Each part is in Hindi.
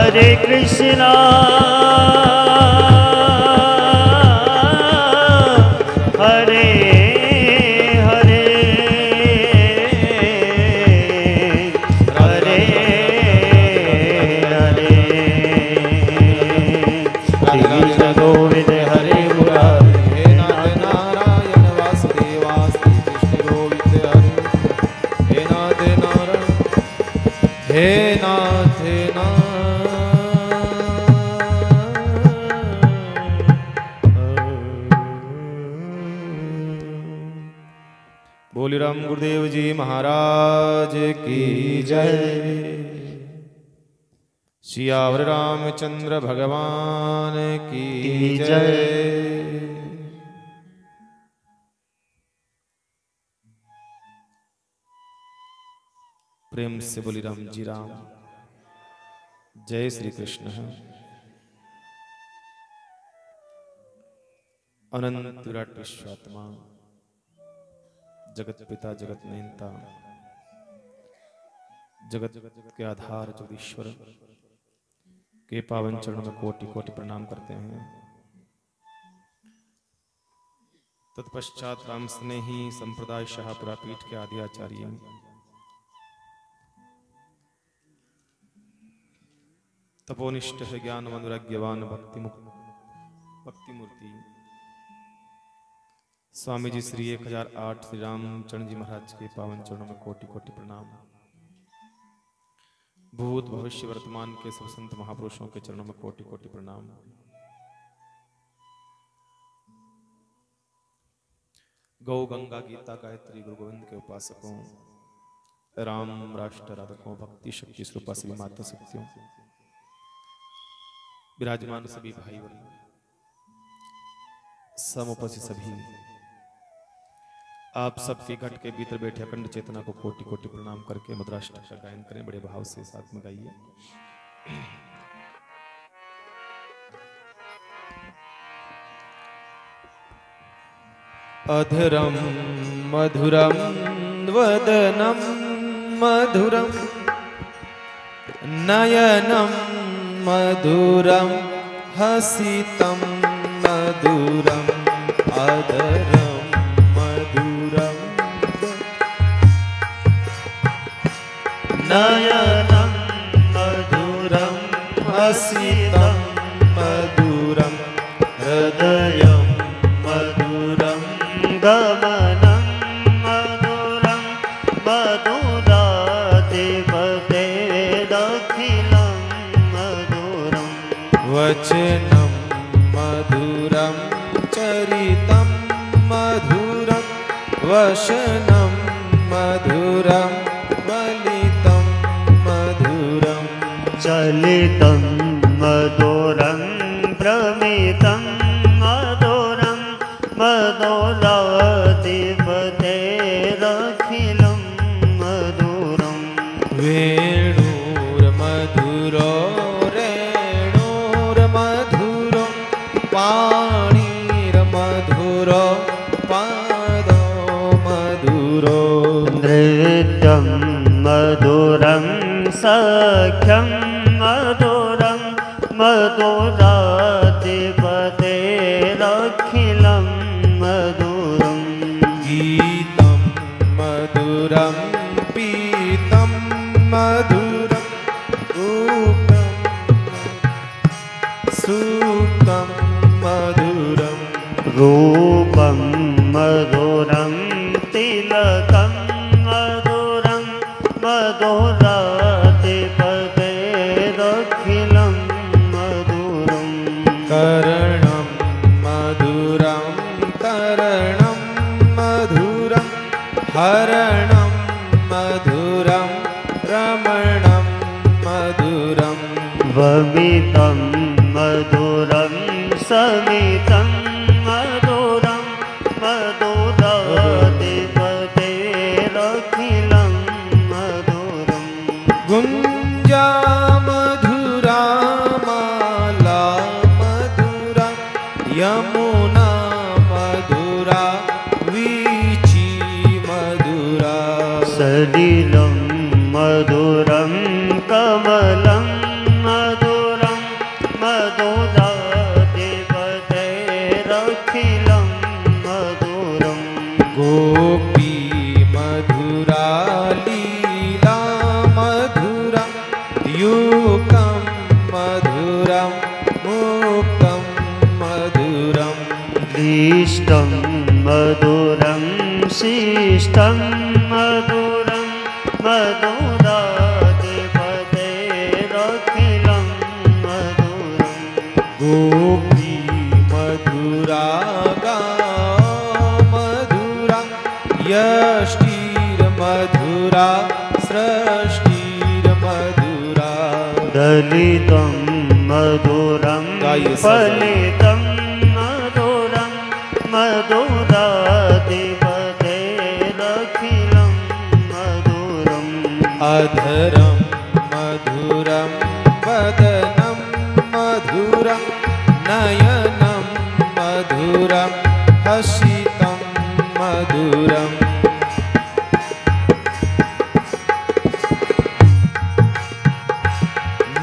हरे कृष्णा हरे हरे हरे हरे कृष्ण गोविंद हरे मुरारी हे नाथ नारायण वासुदेवास्ति कृष्ण गोविंद हरे हे नाथ नारायण हे नाथ बोली राम गुरुदेव जी महाराज की जय। सियावर रामचंद्र भगवान की जय। प्रेम से बोली राम जी राम। जय श्री कृष्ण। अनंत विराट विश्वात्मा जगत पिता जगत नियंता जगत के आधार जगदीश्वर के पावन चरणों में कोटि कोटि प्रणाम करते हैं। तत्पश्चात राम स्नेही संप्रदाय शाहपुरा पीठ के आदि आचार्य तपोनिष्ठ है ज्ञान वैराग्यवान भक्ति मूर्ति स्वामी जी श्री 1008 श्री रामचंद्र जी महाराज के पावन चरणों में कोटि कोटि प्रणाम। भूत भविष्य वर्तमान के सब संत महापुरुषों के चरणों में कोटि कोटि प्रणाम। गौ गंगा गीता गायत्री गुरु गोविंद के उपासकों राम राष्ट्र राधकों भक्ति शक्ति स्वरूपा सभी माता शक्तियों विराजमान सभी भाई बहन समुपस्थित सभी आप सबके घट के भीतर बैठे अखंड चेतना को कोटि कोटि प्रणाम करके मद्राष्टक का गायन करें। बड़े भाव से साथ में गाइए। अधरम मधुरम वदनम मधुरम नयनम मधुरम हसितम मधुरम अधरम नयनं मधुरं हसितं मधुरं हृदयं मधुरं गमनं मधुरं मधुराधिपतेरखिलं मधुरं वचनं मधुरं चरितं मधुरं वशनं मधुरं चलितं मधुरं भ्रमितं मधुरं मधुराधिपतेरखिलं मधुरं वेणुर्मधुरो रेणुर्मधुरो पाणिर्मधुरो पादो मधुरो नृत्यं मधुरं सख्यं मधुरं मधुराधिपतेरखिलं मधुरं गीतं मधुरं पीतं मधुरं सूक्तं मधुरं रूपं मधुरं तिलकं मधुरं मधुराधिपतेरखिलं मधुरं करणं मधुरं तरणं मधुरं हरणं मधुरं रमणं मधुरं वमितं मधुरं समितं मधुरं मधुराधिपतेरखिलं मधुरं गुञ्जा मधुरा माला मधुरा यमुना मधुरा वीची मधुरा सलिलं मधुरं कमलं मधुरं विशिष्टं मधुरं मधुराधिपतेरखिलं मधुरम् गोपी मधुरा गा मधुरा यष्टिर्मधुरा सृष्टिर्मधुरा दलितं मधुरं फलितं मधुरं मधुराधिपतेरखिलं मधुरम् अधरं मधुरं वदनं मधुरं नयनं मधुरं हसितं मधुरम्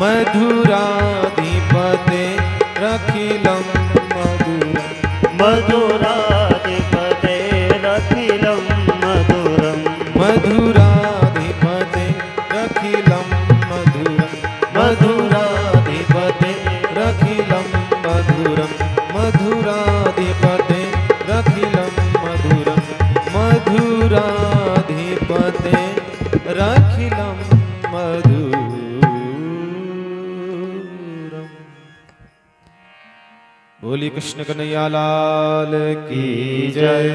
मधुराधिपते रखिलं मधुरं मधुराधिपतेरखिलं मधुरम् मधुराधिपते रखिलं मधुरं मधुराधिपते रखिलं मधुरं मधुराधिपते रखिलं मधुरं मधुराधिपते रखिलं मधुरम्। बोली कृष्ण कन्हैया लाल की जय।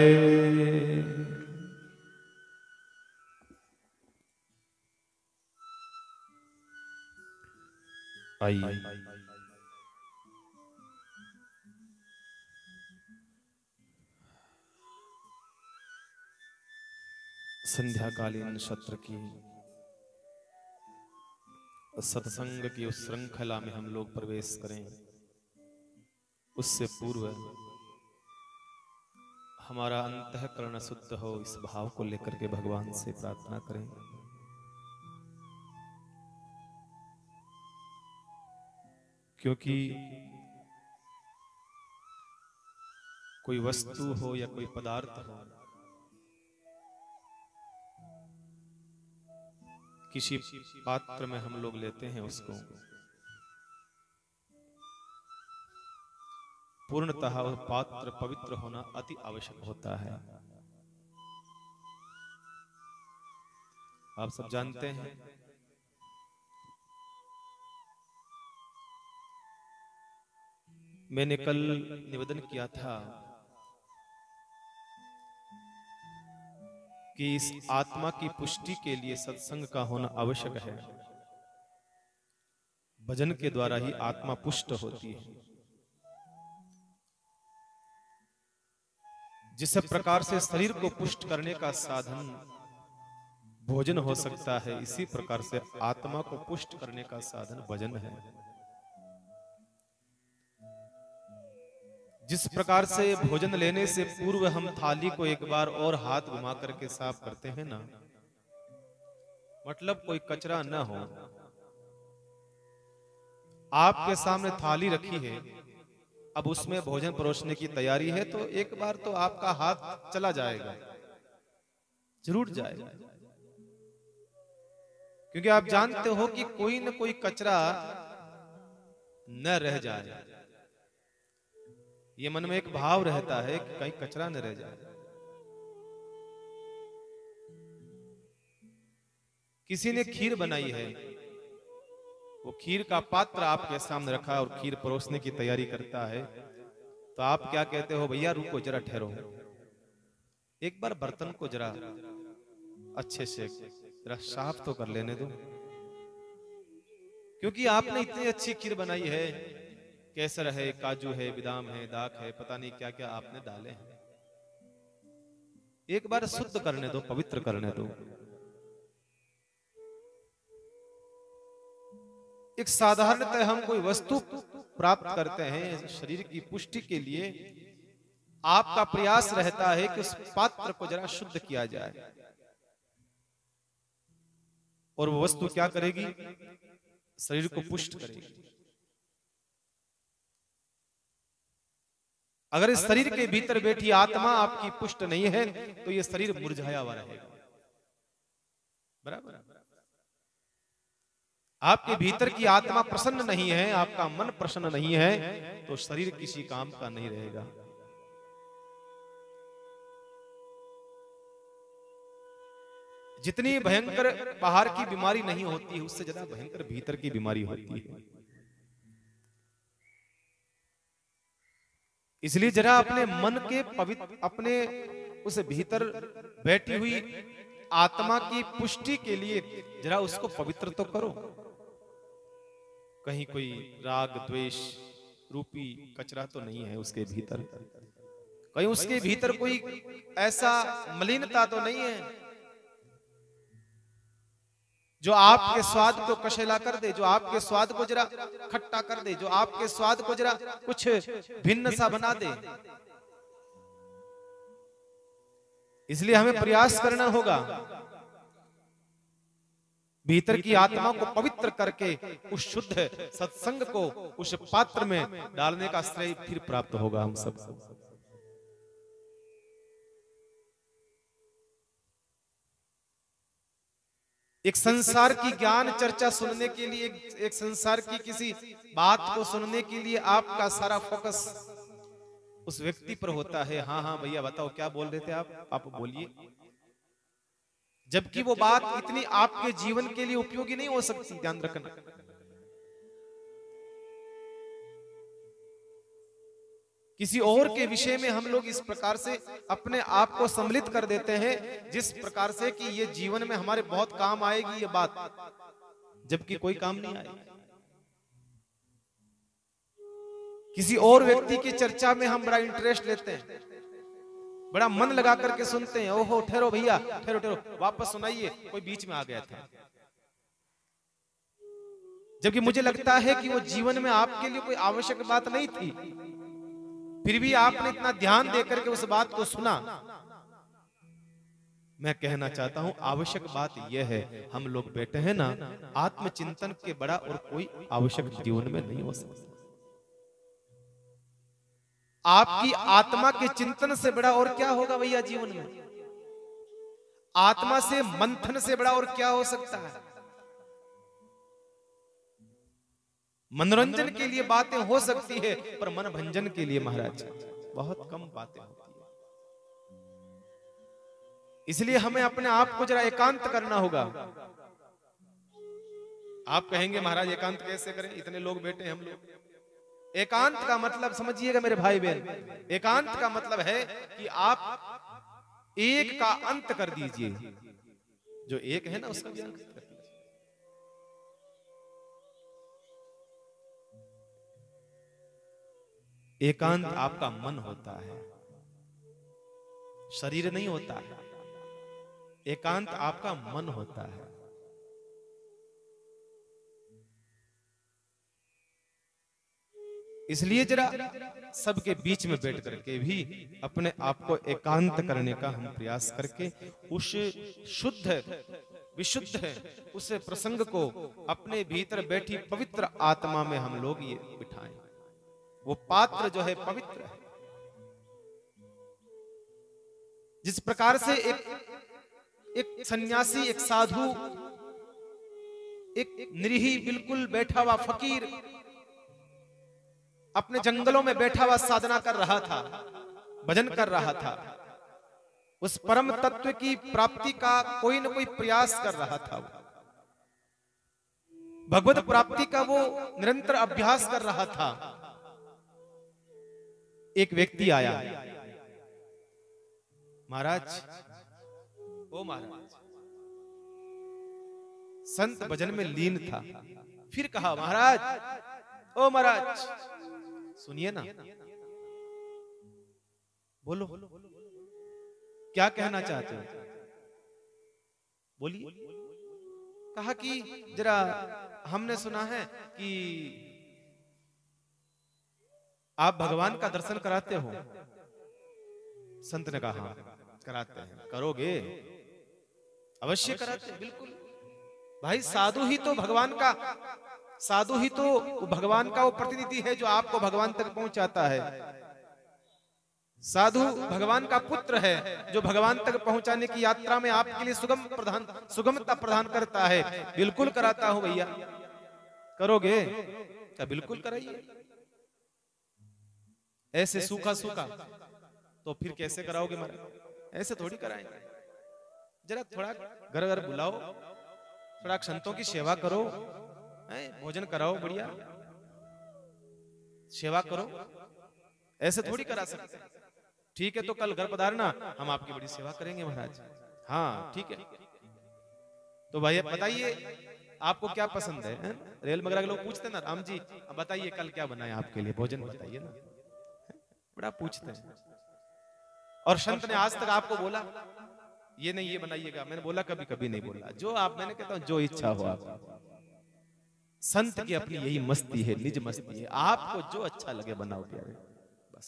आइए संध्याकालीन सत्र की सत्संग की उस श्रृंखला में हम लोग प्रवेश करें, उससे पूर्व हमारा अंतःकरण शुद्ध हो, इस भाव को लेकर के भगवान से प्रार्थना करें। क्योंकि कोई वस्तु हो या कोई पदार्थ हो, किसी पात्र में हम लोग लेते हैं, उसको पूर्णतः वह पात्र पवित्र होना अति आवश्यक होता है। आप सब जानते हैं मैंने कल निवेदन किया था कि इस आत्मा की पुष्टि के लिए सत्संग का होना आवश्यक है। भजन के द्वारा ही आत्मा पुष्ट होती है। जिस प्रकार से शरीर को पुष्ट करने का साधन भोजन हो सकता है, इसी प्रकार से आत्मा को पुष्ट करने का साधन भजन है। जिस प्रकार से भोजन लेने से पूर्व हम थाली को एक बार और हाथ घुमा करके साफ करते हैं ना, मतलब कोई कचरा न हो। आपके सामने थाली रखी है, अब उसमें भोजन परोसने की तैयारी है, तो एक बार तो आपका हाथ चला जाएगा, जरूर जाएगा, क्योंकि आप जानते हो कि कोई न कोई कचरा न रह जाए। ये मन में एक भाव रहता है कि कहीं कचरा न रह जाए। किसी ने खीर बनाई है, वो खीर का पात्र आपके सामने रखा और खीर परोसने की तैयारी करता है, तो आप क्या कहते हो, भैया रुको जरा ठहरो, एक बार बर्तन को जरा अच्छे से जरा साफ तो कर लेने दो, क्योंकि आपने इतनी अच्छी खीर बनाई है, केसर है, काजू है, बादाम है, दाख है, पता नहीं क्या क्या आपने डाले हैं, एक बार शुद्ध करने दो, पवित्र करने दो। एक साधारणतः हम कोई वस्तु प्राप्त करते हैं शरीर की पुष्टि के लिए, आपका प्रयास रहता है कि उस पात्र को जरा शुद्ध किया जाए, और वो वस्तु क्या करेगी, शरीर को पुष्ट करेगी। अगर इस शरीर के भीतर बैठी आत्मा आपकी पुष्ट नहीं है, तो ये शरीर मुरझाया हुआ रहेगा। बराबर, आपके भीतर की आत्मा प्रसन्न नहीं है, आपका मन प्रसन्न नहीं है, तो शरीर किसी काम का नहीं रहेगा। जितनी भयंकर बाहर की बीमारी नहीं होती है, उससे ज्यादा भयंकर भीतर की बीमारी होती है। इसलिए जरा अपने मन के पवित्र, अपने उस भीतर बैठी हुई आत्मा की पुष्टि के लिए जरा उसको पवित्र तो करो। कहीं कोई राग द्वेष रूपी कचरा तो नहीं है उसके भीतर, कहीं उसके भीतर कोई ऐसा मलिनता तो नहीं है जो आपके स्वाद को कशेला कर दे, जो आपके स्वाद को जरा खट्टा कर दे, जो आपके स्वाद को जरा कुछ भिन्न सा बना दे। इसलिए हमें प्रयास करना होगा भीतर की आत्मा को पवित्र करके उस शुद्ध सत्संग को उस पात्र में डालने का श्रेय फिर प्राप्त होगा हम सबको। एक संसार की ज्ञान चर्चा सुनने के लिए, एक संसार की किसी बात को सुनने के लिए आपका सारा फोकस उस व्यक्ति पर होता है। हाँ हाँ भैया बताओ क्या बोल रहे थे आप बोलिए। जबकि वो बात इतनी आपके जीवन के लिए उपयोगी नहीं हो सकती, ध्यान रखना। किसी और के विषय में हम लोग इस प्रकार से अपने आप को सम्मिलित कर देते हैं जिस प्रकार से कि ये जीवन में हमारे बहुत काम आएगी ये बात, जबकि कोई काम नहीं आएगी। किसी और व्यक्ति की चर्चा में हम बड़ा इंटरेस्ट लेते हैं, बड़ा मन लगा करके सुनते हैं। ओहो ठहरो भैया, ठहरो ठहरो, वापस सुनाइए, कोई बीच में आ गया था। जबकि मुझे लगता है कि वो जीवन में आपके लिए कोई आवश्यक बात नहीं थी, फिर भी आपने इतना ध्यान देकर के उस बात को सुना। मैं कहना चाहता हूं आवश्यक बात यह है, हम लोग बैठे हैं ना, आत्मचिंतन के बड़ा और कोई आवश्यक जीवन में नहीं हो सकता। आपकी आत्मा के चिंतन से बड़ा और क्या होगा भैया जीवन में? आत्मा से मंथन से बड़ा और क्या हो सकता है? मनोरंजन के लिए बातें हो सकती है, पर मन भंजन के लिए महाराज बहुत कम बातें होती है। इसलिए हमें अपने आप को जरा एकांत करना होगा। आप कहेंगे महाराज एकांत कैसे करें, इतने लोग बैठे हैं हम लोग। एकांत का मतलब समझिएगा मेरे भाई बहन, एकांत का मतलब है कि आप एक का अंत कर दीजिए। जो एक है ना उसका भी अंत कर दीजिए। एकांत आपका मन होता है, शरीर नहीं होता है। एकांत आपका मन होता है। इसलिए जरा सबके बीच में बैठ करके भी अपने आप को एकांत करने का हम प्रयास करके उस शुद्ध विशुद्ध उस प्रसंग को अपने भीतर बैठी पवित्र आत्मा में हम लोग ये बिठाएं। वो पात्र जो है पवित्र है। जिस प्रकार से एक सन्यासी, एक साधु, एक निरीही बिल्कुल बैठा हुआ फकीर अपने जंगलों में बैठा हुआ साधना कर रहा था, भजन कर रहा था, उस परम तत्व की प्राप्ति का कोई न कोई प्रयास कर रहा था, भगवत प्राप्ति का वो निरंतर अभ्यास कर रहा था। एक व्यक्ति आया, महाराज, ओ महाराज, संत भजन में लीन था। फिर कहा, महाराज, ओ महाराज, सुनिए ना, बोलो, क्या कहना चाहते हो, बोलिए। कहा कि जरा हमने सुना है कि आप भगवान का दर्शन कराते हो। संत ने कहा, हाँ कराते हैं। करोगे? अवश्य कराते हैं, बिल्कुल भाई। साधु ही तो भगवान का, साधु ही तो भगवान का वो प्रतिनिधि है जो आपको भगवान तक पहुंचाता है। साधु भगवान का पुत्र है जो भगवान तक पहुंचाने की यात्रा में आपके लिए सुगमता प्रदान करता है। बिल्कुल कराता हूं भैया। करोगे? क्या बिल्कुल कराइए। ऐसे सूखा सूखा तो फिर कैसे कराओगे महाराज? ऐसे थोड़ी कराएंगे। जरा थोड़ा घर घर बुलाओ, थोड़ा संतों की सेवा करो, भोजन कराओ, बढ़िया सेवा करो। ऐसे थोड़ी करा सकते। ठीक है, तो कल घर पधारना, हम आपकी बड़ी सेवा करेंगे महाराज। हाँ ठीक है। तो भाई बताइए आपको क्या पसंद है? रेल वगैरह के लोग पूछते हैं ना, राम जी अब बताइए कल क्या बनाए आपके लिए, भोजन बताइए ना, बड़ा पूछते हैं। और संत ने आज तक आपको बोला ये नहीं ये बनाइएगा? मैंने बोला कभी कभी नहीं बोला। जो आप, मैंने कहता हूं जो इच्छा हो आप। संत की अपनी यही मस्ती है, निज मस्ती है, आपको जो अच्छा लगे बनाओ प्यारे, बस।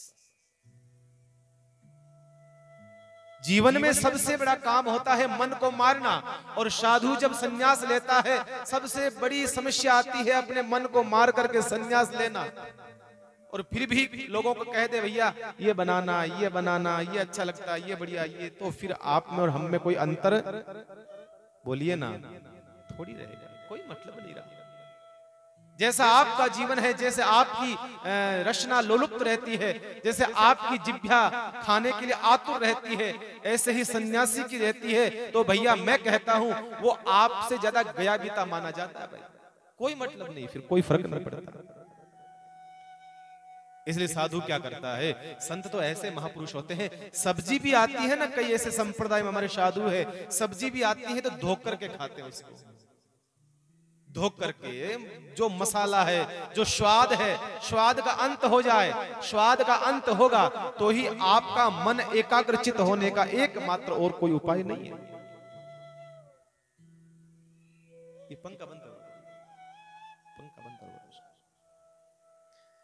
जीवन में सबसे बड़ा काम होता है मन को मारना, और साधु जब संन्यास लेता है सबसे बड़ी समस्या आती है अपने मन को मार करके संन्यास लेना। और फिर भी लोगों को कह दे भैया ये बनाना, ये बनाना, ये अच्छा लगता है, ये बढ़िया, ये, तो फिर आप में और हम में कोई अंतर बोलिए ना थोड़ी रहेगा, कोई मतलब नहीं रहा। जैसा आपका जीवन है, जैसे आपकी रचना लोलुप्त रहती है, जैसे आपकी जिह्वा खाने के लिए आतुर रहती है, ऐसे ही सन्यासी की रहती है। तो भैया मैं कहता हूं वो आपसे ज्यादा गया बीता माना जाता है भाई, कोई मतलब नहीं, फिर कोई फर्क नहीं पड़ता। इसलिए साधु क्या करता है, संत तो ऐसे महापुरुष होते हैं, सब्जी भी आती है ना, कई ऐसे संप्रदाय में हमारे साधु है, सब्जी भी आती है तो धोख करके खाते हैं उसको, धोख करके। जो मसाला है, जो स्वाद है, स्वाद का अंत हो जाए, स्वाद का अंत होगा तो ही आपका मन एकाग्रचित होने का एकमात्र और कोई उपाय नहीं है। ये पंखा बंद करो, पंखा बंद करो।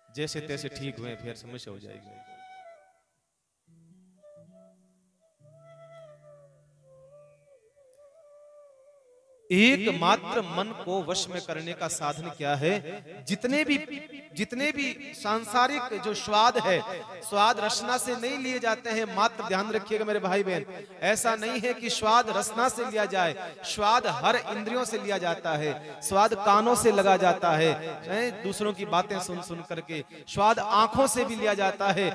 जैसे तैसे ठीक हुए फिर समस्या हो जाएगी। एकमात्र मन को वश में करने का साधन क्या है? जितने भी सांसारिक जो स्वाद है, स्वाद रसना से नहीं लिए जाते हैं। मात्र ध्यान रखिएगा मेरे भाई बहन, ऐसा नहीं है कि स्वाद रसना से लिया जाए, स्वाद हर इंद्रियों से लिया जाता है। स्वाद कानों से लगा जाता है, दूसरों की बातें सुन सुन करके। स्वाद आंखों से भी लिया जाता है,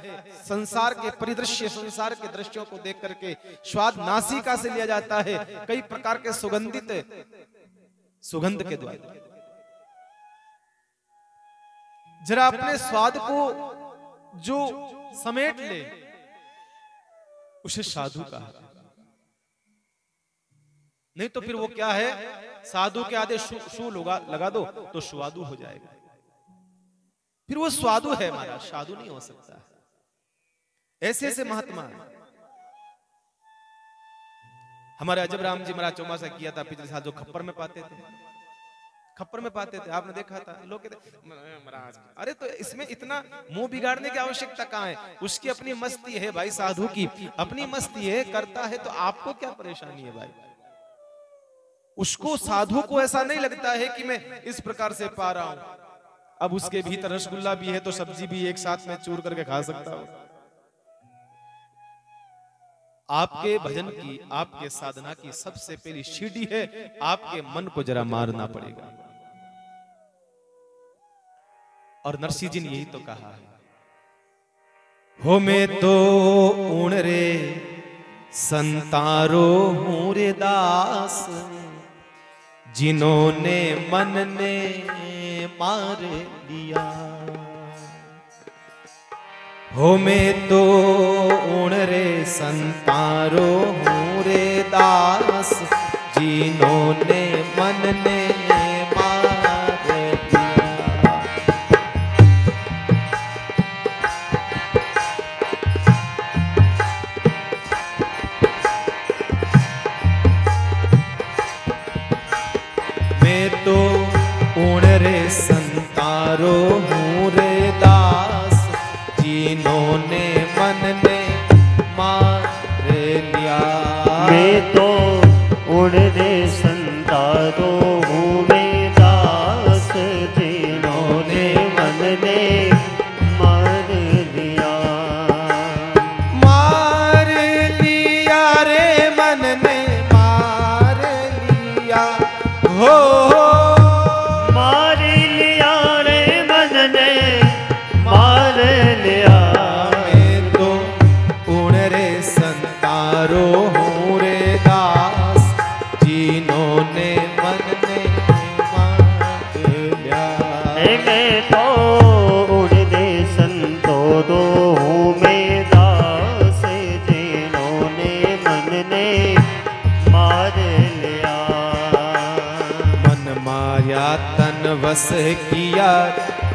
संसार के परिदृश्य, संसार के दृश्यों को देख करके। स्वाद नासिका से लिया जाता है, कई प्रकार के सुगंधित सुगंध के द्वारा। जरा अपने स्वाद को जो समेट ले उसे साधु कहा, नहीं तो फिर वो क्या है, साधु के आधे शू लगा दो तो स्वादु हो जाएगा, फिर वो स्वादु है हमारा, साधु नहीं हो सकता। ऐसे ऐसे महात्मा हमारे अजब राम जी महाराज चौमासा किया था पिछले साल, जो खप्पर में पाते थे, खप्पर में पाते थे, आपने देखा था। लोग कहते महाराज, अरे तो इसमें इतना मुंह बिगाड़ने की आवश्यकता कहाँ है? उसकी अपनी मस्ती है भाई, साधु की अपनी मस्ती है, करता है तो आपको क्या परेशानी है भाई? उसको, साधु को ऐसा नहीं लगता है कि मैं इस प्रकार से पा रहा हूं। अब उसके भीतर रसगुल्ला भी है तो सब्जी भी एक साथ में चूर करके खा सकता हूं। आपके भजन की, आपके साधना की सबसे पहली सीढ़ी है, आपके मन को जरा मारना पड़ेगा। और नरसिंह जी ने यही तो कहा है, हो मैं तो ऊण रे संतारो हूं रे दास, जिन्होंने मन ने मार लिया। हो मैं तो ऊण रे संतारो हूं रे दास, जिन्होंने मन ने मार दिया। मैं तो ऊण रे संतारो हूं रे दास, जिन्होंने मन ने मार लिया। मैं तो उड़ रे संतारो हूँ रे दास, जिन्होंने मन ने मार लिया। मार लिया रे मन ने मार लिया, हो मार लिया रे मन ने अरे मैं तो उड़दे संतो दो हूँ मैं दास, जिन्होंने मन ने मार लिया। मन माया तन वस किया,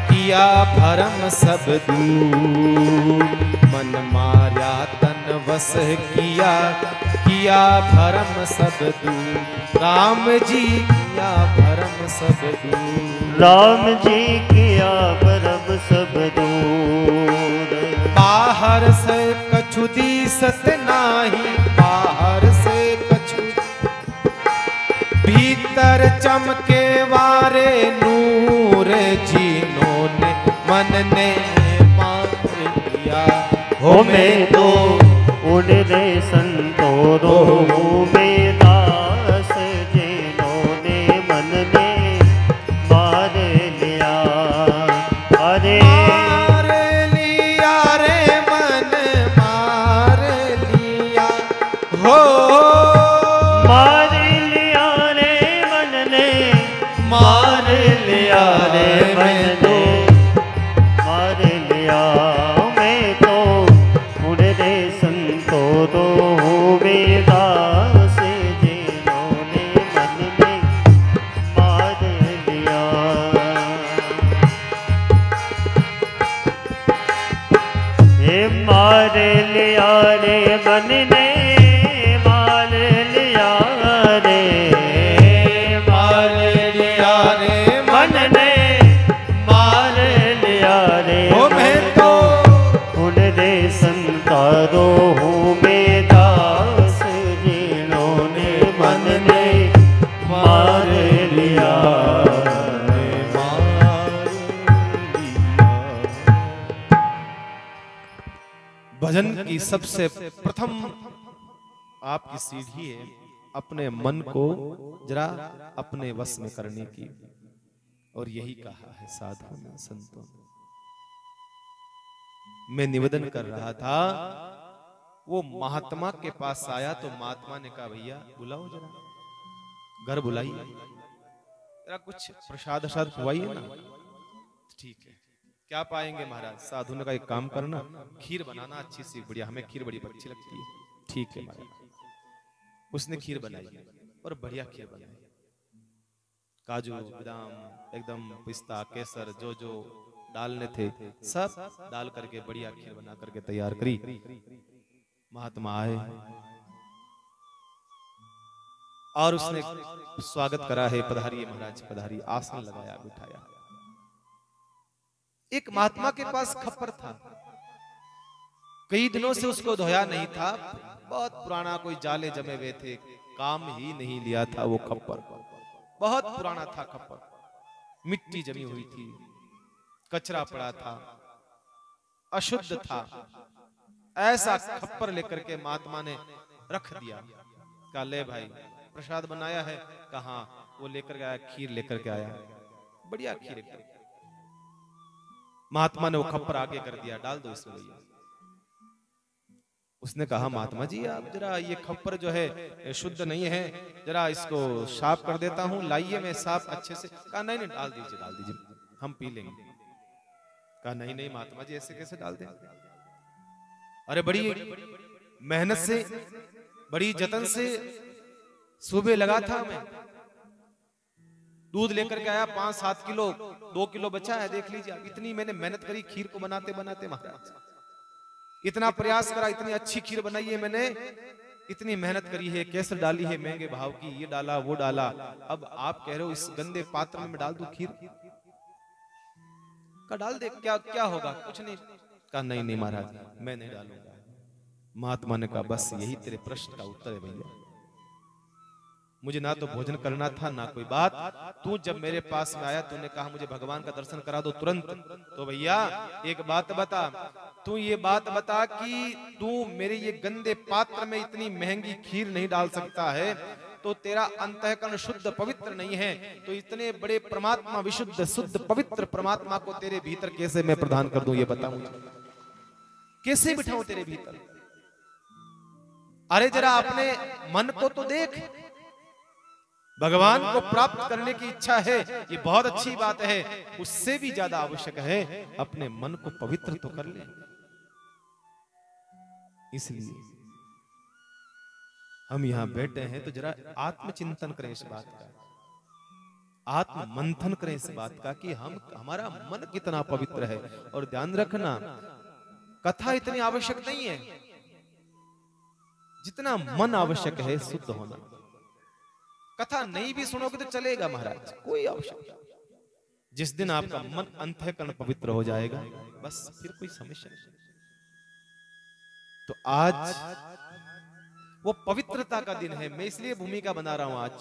किया भरम सब दूर। मन माया तन वस किया, किया भरम सब दूर। राम जी किया भरम सब दूर। राम जी किया भरम सब दूर। बाहर से कछु दिसत नाही, बाहर से कछु, भीतर चमके वारे नूर। जिन्होंने मन ने मान लिया, हो मैं तो उड़दे संतो दो हूँ मैं दास, जिन्होंने मन ने मार लिया। अरे मार लिया रे मन मार लिया, हो मार लिया रे मन ने, मार लिया रे मन ने मार लिया। मैं तो उड़दे संतो दो हूँ मैं दास, जिन्होंने मन में मार लिया। हे मार लिया रे मन ने, मार लिया रे, मार लिया रे मन ने मार लिया रे। हो मैं तो उड़दे संता दो हूँ मैं दास, जिन्होंने मन ने मार लिया। भजन की सबसे प्रथम आपकी सीढ़ी है अपने मन को जरा अपने वश में करने की, और यही कहा है साधुओं ने संतों ने। मैं निवेदन कर रहा था, वो महात्मा के पास आया तो महात्मा ने कहा भैया बुलाओ जरा, घर बुलाइए, जरा कुछ प्रसाद प्रसाद खुआइए ना। ठीक है, क्या पाएंगे महाराज? साधु ने कहा एक काम करना, खीर बनाना अच्छी सी बढ़िया, हमें खीर बड़ी अच्छी लगती है। ठीक है महाराज। उसने खीर बनाई और बढ़िया खीर बनाई, काजू बादाम एकदम पिस्ता केसर जो जो डालने थे सब डाल करके बढ़िया खीर बना करके तैयार करी। महात्मा आए और उसने स्वागत करा है, पधारिए महाराज पधारिए, आसन लगाया बिठाया। एक महात्मा के पास खप्पर था, कई दिनों से उसको धोया नहीं था, बहुत पुराना कोई जाले जमे हुए थे, काम ही नहीं लिया था वो खप्पर, बहुत पुराना था खप्पर, मिट्टी जमी हुई थी, कचरा पड़ा था, अशुद्ध था। ऐसा खप्पर लेकर के महात्मा ने रख दिया। कहा ले भाई प्रसाद बनाया है? कहा वो लेकर के आया, खीर लेकर के आया, बढ़िया खीर। महात्मा ने वो खप्पर आगे कर दिया, डाल दो इसमें भैया। उसने कहा महात्मा जी आप जरा ये खप्पर जो है शुद्ध नहीं है, जरा इसको साफ कर देता हूं, लाइए मैं साफ अच्छे से। कहा नहीं नहीं डाल दीजिए हम पी लेंगे। कहा नहीं नहीं महात्मा जी ऐसे कैसे डाल दें? अरे बड़ी मेहनत से बड़ी जतन से सुबह लगा था मैं, दूध लेकर के आया 5-7 किलो, 2 किलो बचा है, देख लीजिए। इतनी मैंने मेहनत करी खीर को बनाते बनाते महाराज, इतना प्रयास करा, इतनी अच्छी खीर बनाई है मैंने, इतनी मेहनत करी है, केसर डाली है महंगे भाव की, ये डाला वो डाला, अब आप कह रहे हो इस गंदे पात्र में मैं डाल दूं खीर? का डाल दे, क्या क्या होगा? कुछ नहीं। कहा नहीं नहीं महाराज मैं नहीं डालूंगा। महात्मा ने कहा बस यही तेरे प्रश्न का उत्तर है भैया, मुझे ना तो भोजन करना था ना कोई बात, तू जब मेरे पास में आया तूने कहा मुझे भगवान का दर्शन करा दो तुरंत, तो भैया एक बात बता, तू ये बात बता कि तू मेरे ये गंदे पात्र में इतनी महंगी खीर नहीं डाल सकता है, तो तेरा अंतःकरण शुद्ध पवित्र नहीं है, तो इतने बड़े परमात्मा विशुद्ध शुद्ध पवित्र परमात्मा को तेरे भीतर कैसे मैं प्रदान कर दूं? ये बता मुझे, कैसे बिठाऊं तेरे भीतर? अरे जरा अपने मन को तो देख, भगवान को प्राप्त करने की इच्छा है, ये बहुत अच्छी बात है। उससे भी ज्यादा आवश्यक है अपने मन को पवित्र तो कर ले। इसलिए हम यहां बैठे हैं तो जरा आत्मचिंतन करें इस बात का, आत्म मंथन करें इस बात का कि हमारा मन कितना पवित्र है। और ध्यान रखना, कथा इतनी आवश्यक नहीं है जितना मन आवश्यक है शुद्ध होना। कथा नहीं भी सुनोगे तो चलेगा महाराज, कोई आवश्यक नहीं। जिस दिन आपका मन अंतःकरण पवित्र हो जाएगा, बस फिर कोई समस्या नहीं। तो आज वो पवित्रता का दिन है, मैं इसलिए भूमिका बना रहा हूं। आज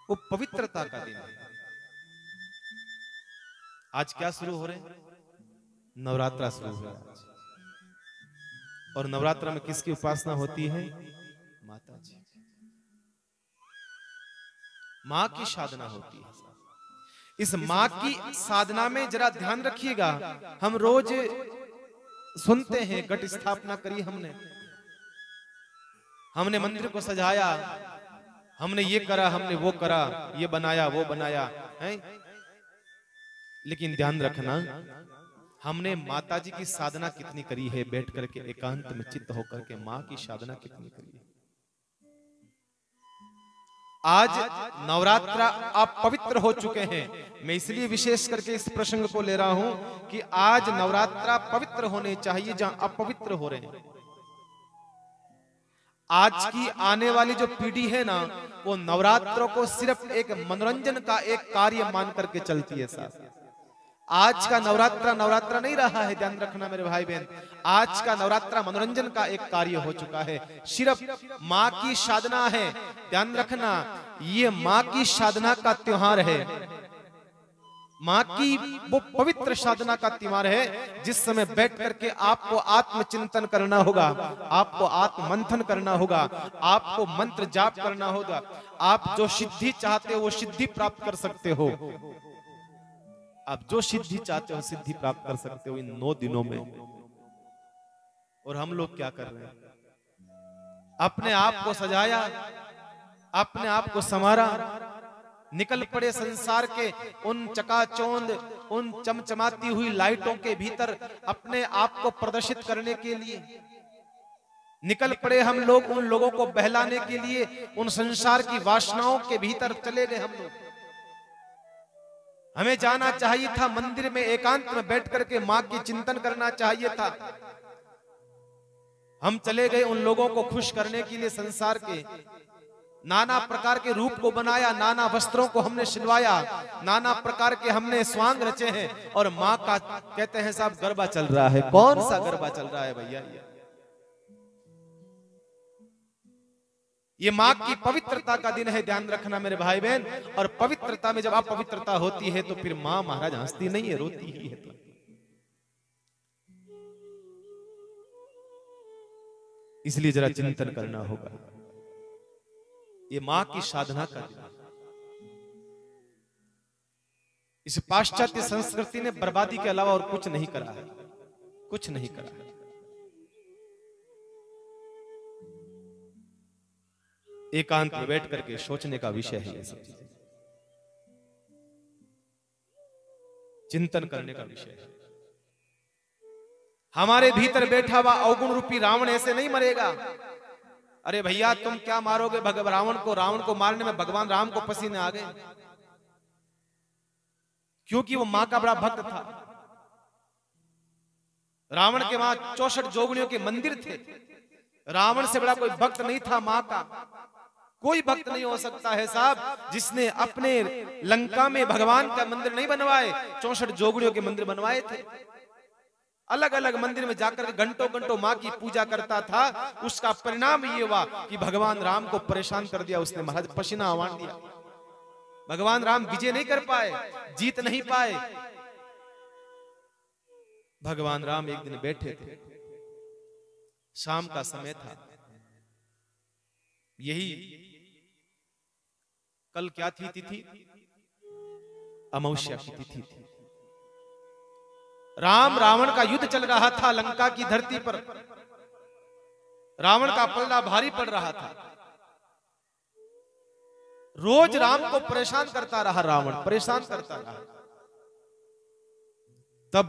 वो पवित्रता का दिन है। आज क्या शुरू हो रहे हैं? नवरात्रा शुरू हो रहा है। और नवरात्रा में किसकी उपासना होती है? माता जी, मां की साधना होती है। इस मां की साधना में जरा ध्यान रखिएगा, हम रोज सुनते हैं घट स्थापना करी हमने मंदिर को सजाया, हमने ये करा, हमने वो करा, ये बनाया, वो बनाया है। लेकिन ध्यान रखना, हमने माता जी की साधना कितनी करी है? बैठ करके एकांत में चित्त होकर के मां की साधना कितनी करी है? आज नवरात्रा आप पवित्र हो चुके हैं। मैं इसलिए विशेष करके इस प्रसंग को ले रहा हूं कि आज नवरात्रा पवित्र होने चाहिए जहां अपवित्र हो रहे हैं। आज की आने वाली जो पीढ़ी है ना, वो नवरात्रों को सिर्फ एक मनोरंजन का एक कार्य मान करके चलती है साहब। आज का नवरात्रा नहीं रहा है, ध्यान रखना मेरे भाई बहन। आज का नवरात्रा मनोरंजन का एक कार्य हो चुका है, सिर्फ मां की साधना है। ध्यान रखना, ये मां की साधना का त्योहार है, मां की वो पवित्र साधना का त्योहार है, जिस समय बैठ करके आपको आत्मचिंतन करना होगा, आपको आत्म मंथन करना होगा, आपको मंत्र जाप करना होगा। आप जो सिद्धि चाहते हो वो सिद्धि प्राप्त कर सकते हो। आप जो सिद्धि चाहते हो सिद्धि प्राप्त कर सकते हो इन 9 दिनों में। और हम लोग क्या कर रहे हैं? अपने आप को सजाया, अपने आप को संवारा, निकल पड़े संसार के उन चकाचौंध, उन चमचमाती हुई लाइटों के भीतर अपने आप को प्रदर्शित करने के लिए निकल पड़े हम लोग। उन लोगों को बहलाने के लिए उन संसार की वासनाओं के भीतर चले गए हम लोग। हमें जाना चाहिए था मंदिर में, एकांत में बैठ करके मां की चिंतन करना चाहिए था। हम चले गए उन लोगों को खुश करने के लिए। संसार के नाना प्रकार के रूप को बनाया, नाना वस्त्रों को हमने सिलवाया, नाना प्रकार के हमने स्वांग रचे हैं। और मां का कहते हैं साहब गरबा चल रहा है। कौन सा गरबा चल रहा है भैया? ये मां की पवित्रता का दिन है, ध्यान रखना मेरे भाई बहन। और पवित्रता में जब अपवित्रता होती है तो फिर मां महाराज हंसती नहीं है, रोती ही है। इसलिए जरा चिंतन करना होगा। ये मां की साधना का दिन। इस पाश्चात्य संस्कृति ने बर्बादी के अलावा और कुछ नहीं करा है, कुछ नहीं करा है। एकांत में बैठ करके सोचने का विषय है, ये सब चीजें चिंतन करने का विषय है। हमारे भीतर बैठा हुआ अवगुण रूपी रावण ऐसे नहीं मरेगा। अरे भैया तुम क्या मारोगे रावण को? रावण को मारने में भगवान राम को पसीने आ गए, क्योंकि वो मां का बड़ा भक्त था। रावण के वहां 64 जोगनियों के मंदिर थे। रावण से बड़ा कोई भक्त नहीं था मां का। कोई भक्त नहीं हो सकता है साहब जिसने अपने लंका में भगवान का मंदिर नहीं बनवाए, 64 जोगनियों के मंदिर बनवाए थे। अलग अलग मंदिर में जाकर घंटों घंटों मां की पूजा करता था। उसका परिणाम ये हुआ कि भगवान राम को परेशान कर दिया उसने, महाराज पसीना आवान दिया। भगवान राम विजय नहीं कर पाए, जीत नहीं पाए। भगवान राम एक दिन बैठे थे, शाम का समय था। यही कल क्या थी तिथि? अमावस्या की तिथि थी। राम रावण का युद्ध चल रहा था लंका की धरती पर। रावण का पलड़ा भारी पड़ रहा था। रोज राम को परेशान करता रहा, रावण परेशान करता रहा। तब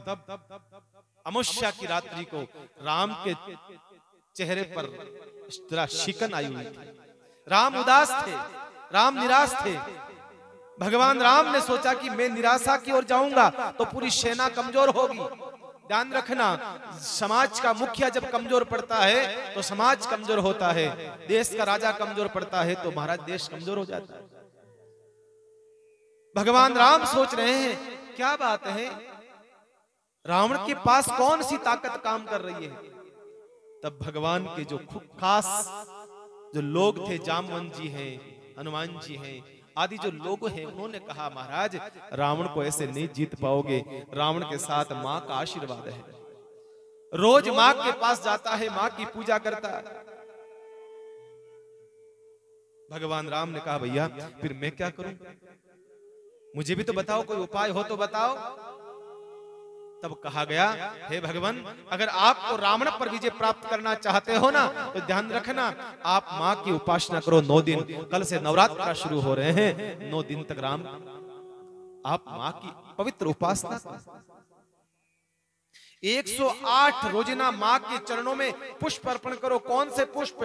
अमावस्या की रात्रि को राम के चेहरे पर जरा शिकन आई हुई थी। राम उदास थे, राम निराश थे। भगवान राम ने सोचा कि मैं निराशा की ओर जाऊंगा तो पूरी सेना कमजोर होगी। ध्यान रखना, समाज का मुखिया जब कमजोर पड़ता है तो समाज कमजोर होता है, देश का राजा कमजोर पड़ता है तो महाराज देश कमजोर हो जाता है। भगवान राम सोच रहे हैं क्या बात है, रावण के पास कौन सी ताकत काम कर रही है। तब भगवान के जो खास जो लोग थे, जामवंत जी हैं, हनुमान जी हैं, आदि जो लोग हैं, उन्होंने कहा महाराज रावण को ऐसे नहीं जीत पाओगे, रावण के साथ मां का आशीर्वाद है। रोज मां के पास जाता है, मां की पूजा करता है। भगवान राम ने कहा भैया फिर मैं क्या करूं, मुझे भी तो बताओ, कोई उपाय हो तो बताओ। तब कहा गया हे भगवान, अगर आपको रावण पर विजय प्राप्त करना चाहते हो ना तो ध्यान रखना, आप मां की उपासना करो 9 दिन। कल से नवरात्र शुरू हो रहे हैं, 9 दिन तक राम आप मां की पवित्र उपासना करो। 108 रोजाना मां के चरणों में पुष्प अर्पण करो। कौन से पुष्प?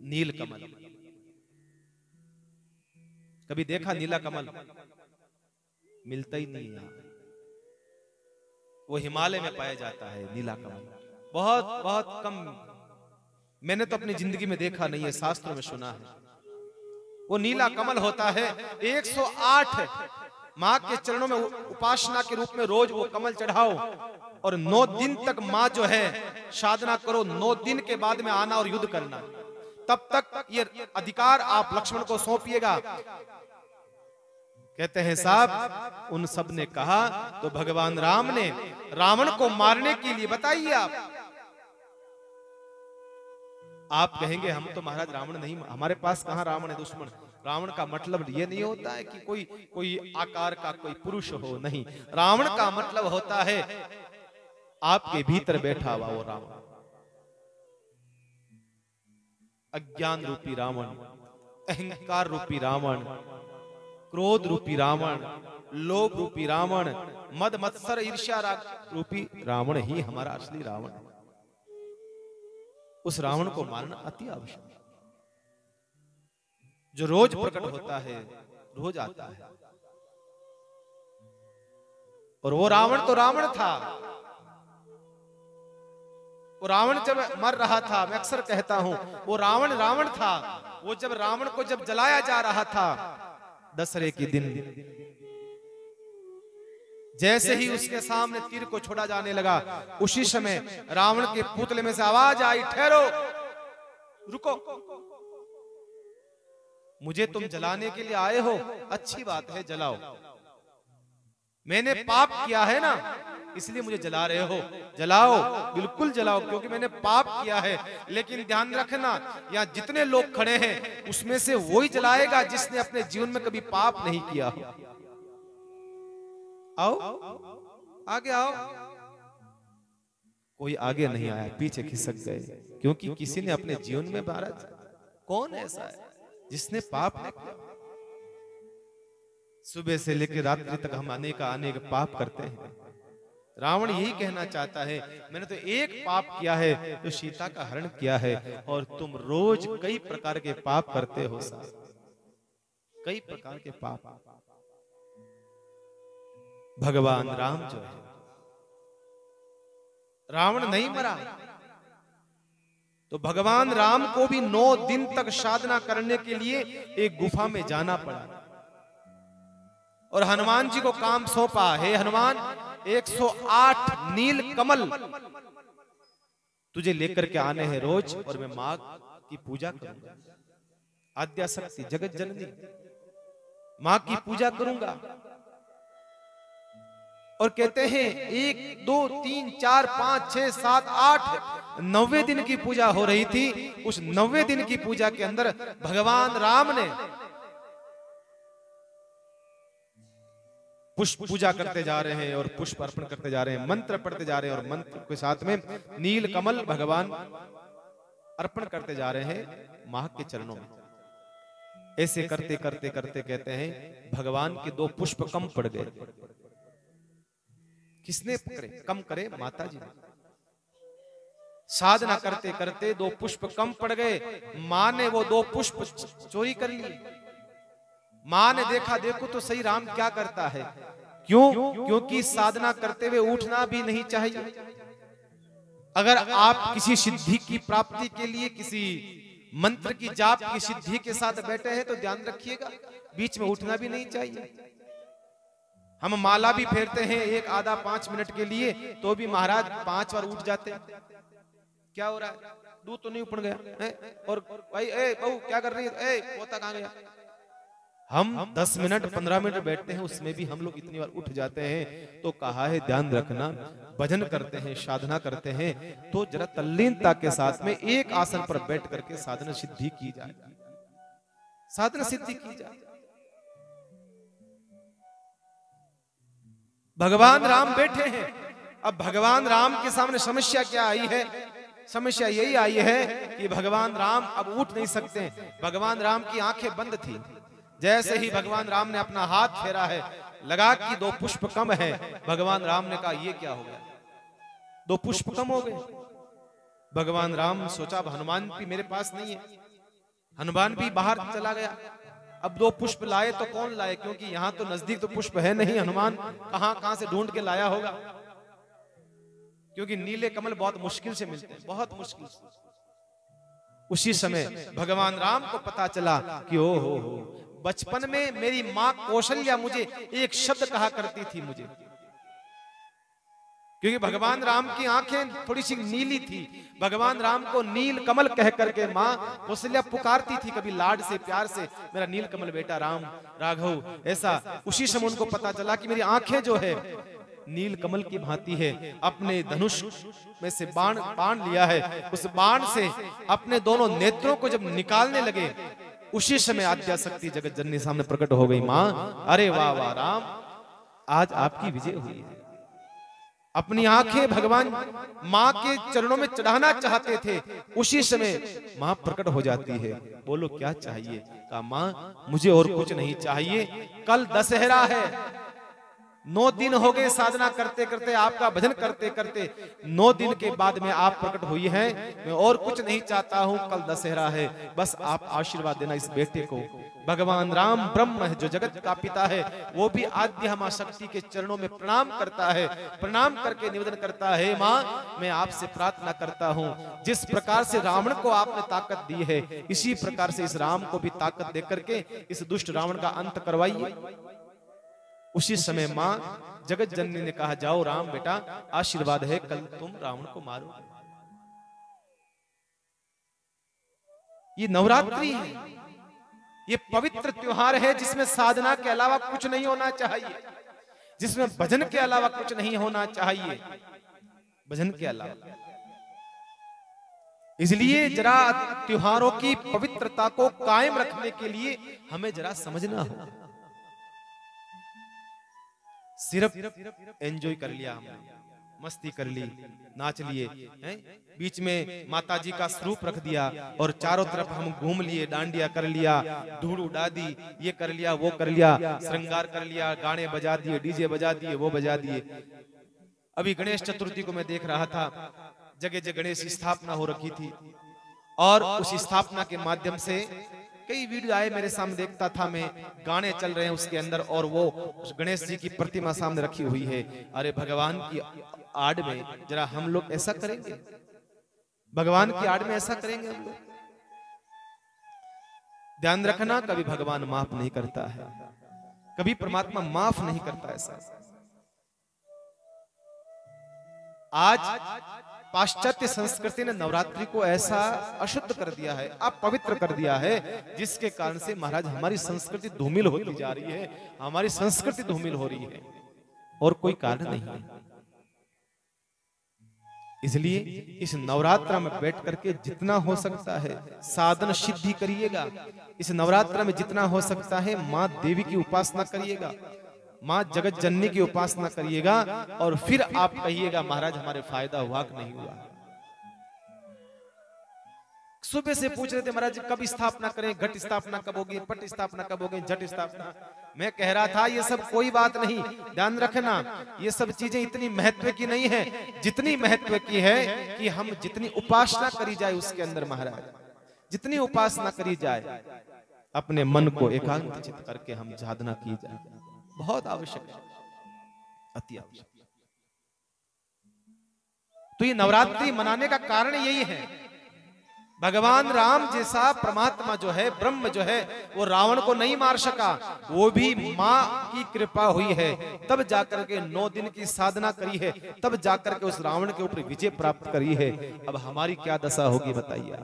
नील कमल। कभी देखा नीला कमल? मिलता ही नहीं है, वो हिमालय में पाया जाता है नीला कमल, बहुत बहुत कम। मैंने तो अपनी जिंदगी में देखा नहीं है, शास्त्रों में सुना है। वो नीला कमल होता है। 108 मां के चरणों में उपासना के रूप में रोज वो कमल चढ़ाओ और 9 दिन तक मां जो है साधना करो। 9 दिन के बाद में आना और युद्ध करना। तब तक ये अधिकार आप लक्ष्मण को सौंपिएगा। कहते हैं साहब उन सब ने कहा तो भगवान राम ने रावण को मारने के लिए, बताइए आप कहेंगे हम तो महाराज रावण नहीं, हमारे पास कहां रावण है दुश्मन। रावण का मतलब ये नहीं होता है कि कोई आकार का कोई पुरुष हो, नहीं। रावण का मतलब होता है आपके भीतर बैठा हुआ वो रावण, अज्ञान रूपी रावण, अहंकार रूपी रावण, क्रोध रूपी रावण, लोभ रूपी रावण, मद मत्सर ईर्ष्या रूपी रावण ही हमारा असली रावण है। उस रावण को मारना अति आवश्यक है, जो रोज प्रकट होता है, रोज आता है। और वो रावण तो रावण था। वो रावण जब मर रहा था, मैं अक्सर कहता हूं वो रावण रावण था। वो जब रावण को जब जलाया जा रहा था दशहरे के दिन, जैसे ही उसके सामने तीर को छोड़ा जाने लगा, उसी समय रावण के पुतले में से आवाज आई, ठहरो, रुको, मुझे तुम जलाने के लिए आए हो, अच्छी बात है जलाओ, मैंने पाप किया है ना इसलिए मुझे जला रहे हो, जलाओ, बिल्कुल जलाओ, क्योंकि मैंने पाप किया है। लेकिन ध्यान रखना, यहाँ जितने लोग खड़े हैं उसमें से वही जलाएगा जिसने अपने जीवन में कभी पाप नहीं किया। आओ, आगे आओ। कोई आगे नहीं आया, पीछे खिसक गए, क्योंकि किसी ने अपने जीवन में, महाराज कौन ऐसा है जिसने पाप नहीं किया? सुबह से लेकर रात्रि तक हम अनेक पाप करते हैं। रावण यही कहना चाहता है, मैंने तो एक पाप किया है जो सीता का हरण किया है, और तुम रोज कई प्रकार के पाप करते हो साहब, कई प्रकार के पाप। भगवान राम जो है, रावण नहीं मरा तो भगवान राम को भी 9 दिन तक साधना करने के लिए एक गुफा में जाना पड़ा। और हनुमान जी को काम सौंपा, हे हनुमान 108 नील कमल तुझे लेकर के आने हैं रोज, और मैं मां की पूजा करूंगा, आद्या शक्ति जगत जननी मां की पूजा करूंगा। और कहते हैं 1 2 3 4 5 6 7 8 9वें दिन की पूजा हो रही थी। उस 9वें दिन की पूजा के अंदर भगवान राम ने पुष्प पूजा करते जा रहे हैं और पुष्प अर्पण करते जा रहे हैं, मंत्र पढ़ते जा रहे हैं, और मंत्र के साथ में नील कमल भगवान अर्पण करते जा रहे हैं मां के चरणों में। ऐसे करते करते करते कहते हैं भगवान के 2 पुष्प कम पड़ गए। किसने पकड़े? कम करे माता जी ने। साधना करते करते 2 पुष्प कम पड़ गए। मां ने वो 2 पुष्प चोरी कर लिए। मां ने देखा, देखो तो सही राम क्या करता है। क्यों? क्योंकि साधना करते हुए उठना भी नहीं चाहिए। अगर आप किसी सिद्धि की प्राप्ति के लिए किसी मंत्र की जाप की सिद्धि के साथ बैठे हैं तो ध्यान रखिएगा, बीच में उठना भी नहीं चाहिए। हम माला भी फेरते हैं 1 आधा 5 मिनट के लिए, तो भी महाराज 5 बार उठ जाते हैं। क्या हो रहा है? दूध तो नहीं उपड़ गया है? और भाई बहू क्या कर रही है? पोता कहां गया? हम 10 मिनट 15 मिनट बैठते हैं, उसमें भी हम लोग इतनी बार उठ जाते हैं। तो कहा है ध्यान रखना, भजन करते हैं, साधना करते हैं तो जरा तल्लीनता के साथ में एक आसन पर बैठ करके साधना सिद्धि की जाए, साधना सिद्धि की जाए। भगवान राम बैठे हैं। अब भगवान राम के सामने समस्या क्या आई है? समस्या यही आई है कि भगवान राम अब उठ नहीं सकते। भगवान राम की आंखें बंद थी। जैसे ही भगवान राम ने अपना हाथ फेरा है, लगा कि 2 पुष्प कम है, भगवान राम ने कहा ये क्या हो गया? 2 पुष्प कम हो गए। भगवान राम सोचा हनुमान भी मेरे पास नहीं है। हनुमान भी बाहर चला गया। अब 2 पुष्प लाए तो कौन लाए? क्योंकि यहां तो नजदीक तो पुष्प है नहीं। हनुमान कहां से ढूंढ के लाया होगा, क्योंकि नीले कमल बहुत मुश्किल से मिलते हैं, बहुत मुश्किल से। उसी समय भगवान राम को पता चला कि ओ हो बचपन में मेरी मां कौशल्या मुझे एक शब्द कहा करती थी मुझे, क्योंकि भगवान राम की आंखें थोड़ी सी नीली थी। भगवान राम को नील कमल कह करके मां कौशल्या पुकारती थी कभी लाड से प्यार से, मेरा नील कमल बेटा राम राघव ऐसा। उसी समय उनको पता चला कि मेरी आंखें जो है नील कमल की भांति है। अपने धनुष में से बाण लिया है, उस बाण से अपने दोनों नेत्रों को जब निकालने लगे, उसी समय आद्या शक्ति जगत जननी सामने प्रकट हो गई। मां, अरे वाह वाह राम, आज आपकी विजय हुई है। अपनी आंखें भगवान मां के चरणों में चढ़ाना चाहते थे, उसी समय मां प्रकट हो जाती है। बोलो क्या चाहिए? कहा मां मुझे और कुछ नहीं चाहिए, कल दशहरा है, 9 दिन हो गए साधना करते करते, आपका भजन करते करते, 9 दिन के बाद में आप प्रकट हुई हैं। मैं और कुछ नहीं चाहता हूं, कल दशहरा है, बस आप आशीर्वाद देना इस बेटे को। भगवान राम ब्रह्म है जो जगत का पिता है, वो भी आद्य मां शक्ति के चरणों में प्रणाम करता है। प्रणाम करके निवेदन करता है, मां मैं आपसे प्रार्थना करता हूं, जिस प्रकार से रावण को आपने ताकत दी है, इसी प्रकार से इस राम को भी ताकत दे करके इस दुष्ट रावण का अंत करवाइए। उसी समय मां जगत जननी ने कहा, जाओ राम बेटा, आशीर्वाद है, कल तुम रावण को मारो। ये नवरात्रि है, ये पवित्र त्योहार है जिसमें साधना के अलावा कुछ नहीं होना चाहिए, जिसमें भजन के अलावा कुछ नहीं होना चाहिए, भजन के अलावा। इसलिए जरा त्योहारों की पवित्रता को कायम रखने के लिए हमें जरा समझना हो। सिर्फ एंजॉय कर लिया हमने, मस्ती कर ली, नाच लिए, बीच में माता जी का स्वरूप रख दिया और चारों तरफ हम घूम लिए, डांडिया कर लिया, धूड़ उड़ा दी, ये कर लिया, वो कर लिया, श्रृंगार कर लिया, गाने बजा दिए, डीजे बजा दिए, वो बजा दिए। अभी गणेश चतुर्थी को मैं देख रहा था, जगह जगह गणेश स्थापना हो रखी थी और उस स्थापना के माध्यम से कई वीडियो आए मेरे सामने, देखता था मैं, गाने चल रहे हैं उसके अंदर और वो गणेश जी की प्रतिमा सामने रखी हुई है। अरे भगवान की आड़ में जरा हम लोग ऐसा करेंगे? भगवान की आड़ में ऐसा करेंगे हम लोग? ध्यान रखना, कभी भगवान माफ नहीं करता है, कभी परमात्मा माफ नहीं करता ऐसा। आज पाश्चात्य संस्कृति ने नवरात्रि को ऐसा अशुद्ध कर दिया है, अपवित्र कर दिया है, जिसके कारण से महाराज हमारी संस्कृति धूमिल होती जा रही है, हमारी संस्कृति धूमिल हो रही है, और कोई कारण नहीं है। इसलिए इस नवरात्र में बैठ करके जितना हो सकता है साधन सिद्धि करिएगा। इस नवरात्र में जितना हो सकता है मां देवी की उपासना करिएगा, मां जगत जननी की उपासना करिएगा, और फिर आप कहिएगा महाराज हमारे फायदा हुआ कि नहीं हुआ। सुबह से पूछ रहे थे महाराज कब स्थापना करें, घट स्थापना कब होगी, पट स्थापना कब होगी, झट स्थापना। मैं कह रहा था ये सब कोई बात नहीं, ध्यान रखना ये सब चीजें इतनी महत्व की नहीं है जितनी महत्व की है कि हम जितनी उपासना करी जाए उसके अंदर महाराज, जितनी उपासना करी जाए अपने मन को एकांतचित करके हम साधना की जाए, बहुत आवश्यक है, अति आवश्यक। तो ये नवरात्रि मनाने का कारण यही है, भगवान राम जैसा परमात्मा जो है, ब्रह्म जो है, वो रावण को नहीं मार सका, वो भी माँ की कृपा हुई है, तब जाकर के 9 दिन की साधना करी है, तब जाकर के उस रावण के ऊपर विजय प्राप्त करी है। अब हमारी क्या दशा होगी बताइए।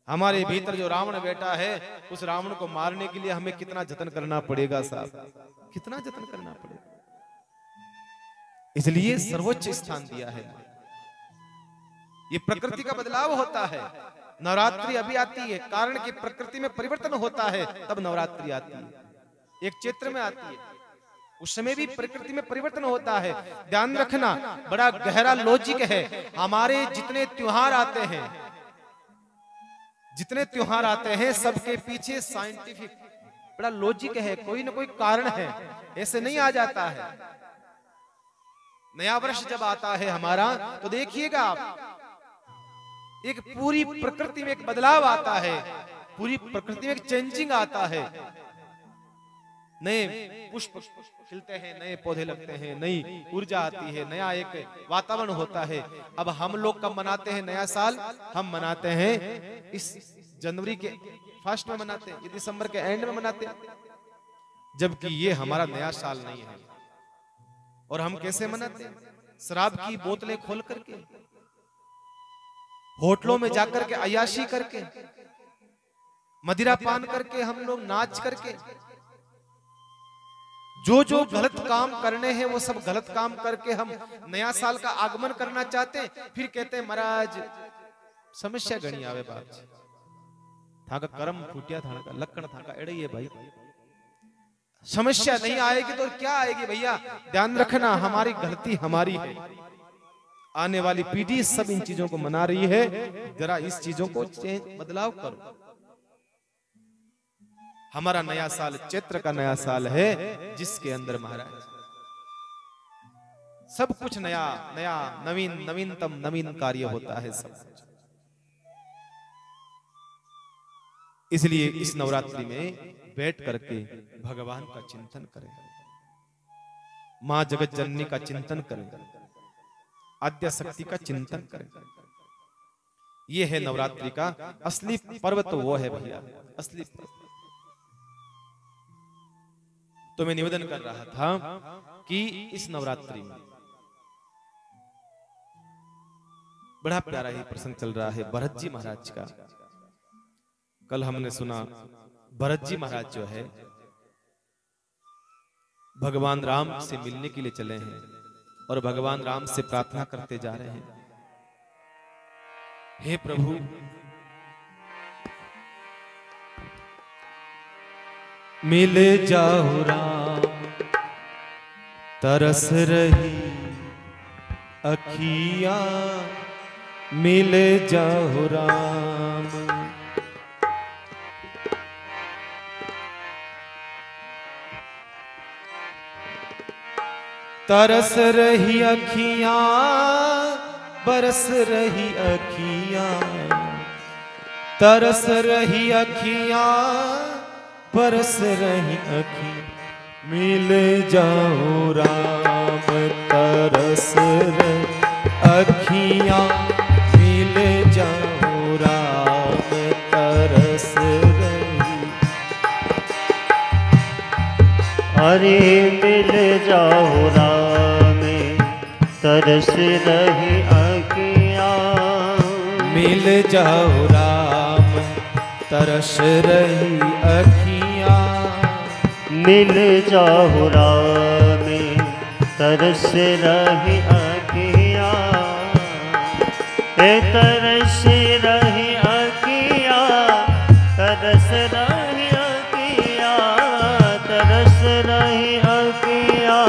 हमारे भीतर जो रावण बैठा है, उस रावण को मारने के लिए हमें कितना जतन करना पड़ेगा साहब, कितना जतन करना पड़ेगा। इसलिए सर्वोच्च स्थान दिया है। ये प्रकृति का बदलाव होता है। नवरात्रि अभी आती है कारण कि प्रकृति में परिवर्तन होता है, तब नवरात्रि आती है। एक चैत्र में आती है, उस समय भी प्रकृति में परिवर्तन होता है। ध्यान रखना, बड़ा गहरा लॉजिक है। हमारे जितने त्योहार आते हैं, जितने त्योहार आते हैं, सबके पीछे साइंटिफिक बड़ा लॉजिक है, कोई ना कोई कारण है, ऐसे नहीं आ जाता है। नया वर्ष जब आता है हमारा, तो देखिएगा आप, एक पूरी प्रकृति में एक बदलाव आता है, पूरी प्रकृति में एक चेंजिंग आता है। नए पुष्प खिलते हैं, नए पौधे लगते हैं, नई ऊर्जा आती है, नया एक वातावरण होता है। अब हम लोग कब मनाते हैं नया साल? हम मनाते हैं इस जनवरी के फर्स्ट में मनाते हैं, दिसंबर के एंड में मनाते हैं, जबकि ये हमारा नया साल नहीं है। और हम कैसे मनाते हैं? शराब की बोतलें खोल करके, होटलों में जाकर के अय्याशी करके, मदिरा पान करके, हम लोग नाच करके, जो जो गलत काम करने हैं वो सब गलत काम करके हम नया साल का आगमन करना चाहते हैं। फिर कहते हैं महाराज समस्या गणी आवे बात था का कर्म फूटिया था का लक्कड़ था का एड़े ये भाई, समस्या नहीं आएगी तो क्या आएगी भैया? ध्यान रखना, हमारी गलती हमारी है। आने वाली पीढ़ी सब इन चीजों को मना रही है, जरा इस चीजों को बदलाव करो। हमारा नया साल चैत्र का नया साल है, जिसके अंदर महाराज सब कुछ नया नया, नवीन नवीनतम नवीन कार्य होता है सब कुछ। इसलिए इस नवरात्रि में बैठ करके भगवान का चिंतन करें, मां जगत जननी का चिंतन करें, आद्य शक्ति का चिंतन करें। यह है नवरात्रि का असली पर्व, तो वो है भैया असली पर्व। तो मैं निवेदन कर रहा था कि इस नवरात्रि में बड़ा प्यारा ही प्रसंग चल रहा है भरत जी महाराज का। कल हमने सुना भरत जी महाराज जो है भगवान राम से मिलने के लिए चले हैं और भगवान राम से प्रार्थना करते जा रहे हैं, हे प्रभु मिल जाओ राम, तरस रही अखियां मिल जाओ राम। तरस रही अखियां, बरस रही अखियां, तरस रही अखियां, बरस रही अखियां मिल जाओ राम। तरस रही अखियां मिल जाओ राम, तरस रही। अरे मिल जाओ राम, तरस रही अखियां मिल जाओ राम, तरस रही अखियां मिल जाओ राम, तरस रही अखियां, तरस रही अखियां, तरस रही अखियां, तरस रही अखियां,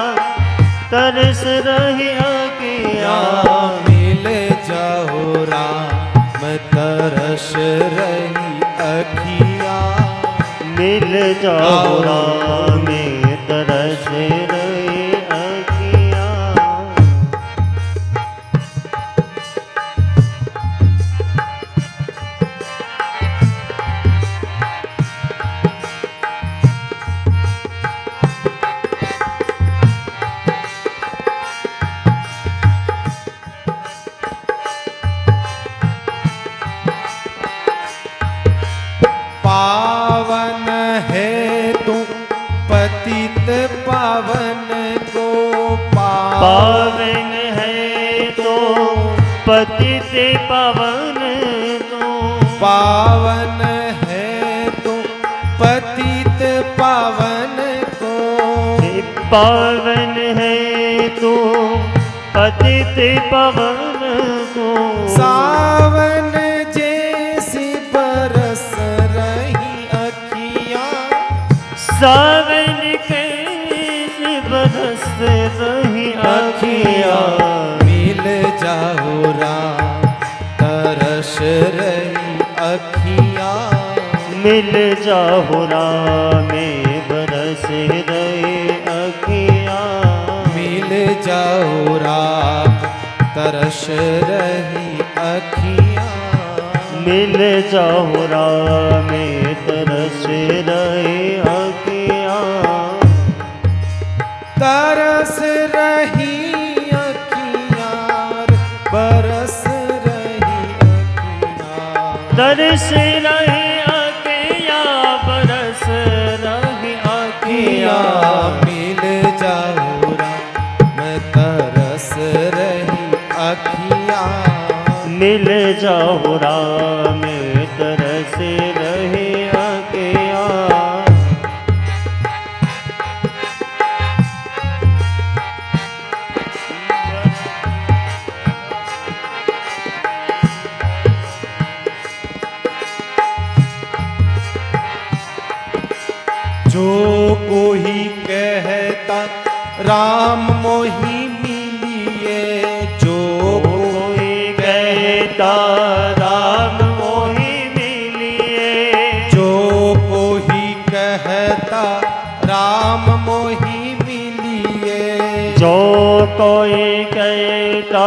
तरस रही अखियां मिल जाओ राम, तरस तरस रही अखिया। मिल जाओ राम में तरस रही अखिया। पावन है तू पतित पावन को। पावन है तो पतित पावन तो। पावन है तू पतित पावन को। पावन है तो पतित पावन को। सावन जैसी बरस रही अखियाँ। सावन कैसे बरस रही अखियाँ। मिल जाओ राम तरस रही अखियाँ। मिल जाओ राम में बरस रही अखियाँ। मिल जाओ राम तरस रही अखियाँ। मिल जाओ राम में तरस रही अखियाँ। तरस रही अखियाँ बरस रही अखियाँ। तरस रही अखियाँ बरस रही अखियाँ। मिल जाओ राम तरस रही अखियाँ। मिल जाओ राम में तरस रही अखियाँ। जो कोई कहता राम मोही मिलिए। जो कोई कहता राम मोही मिलिए। जो कोई कहता राम मोही मिलिए। जो कोई कहता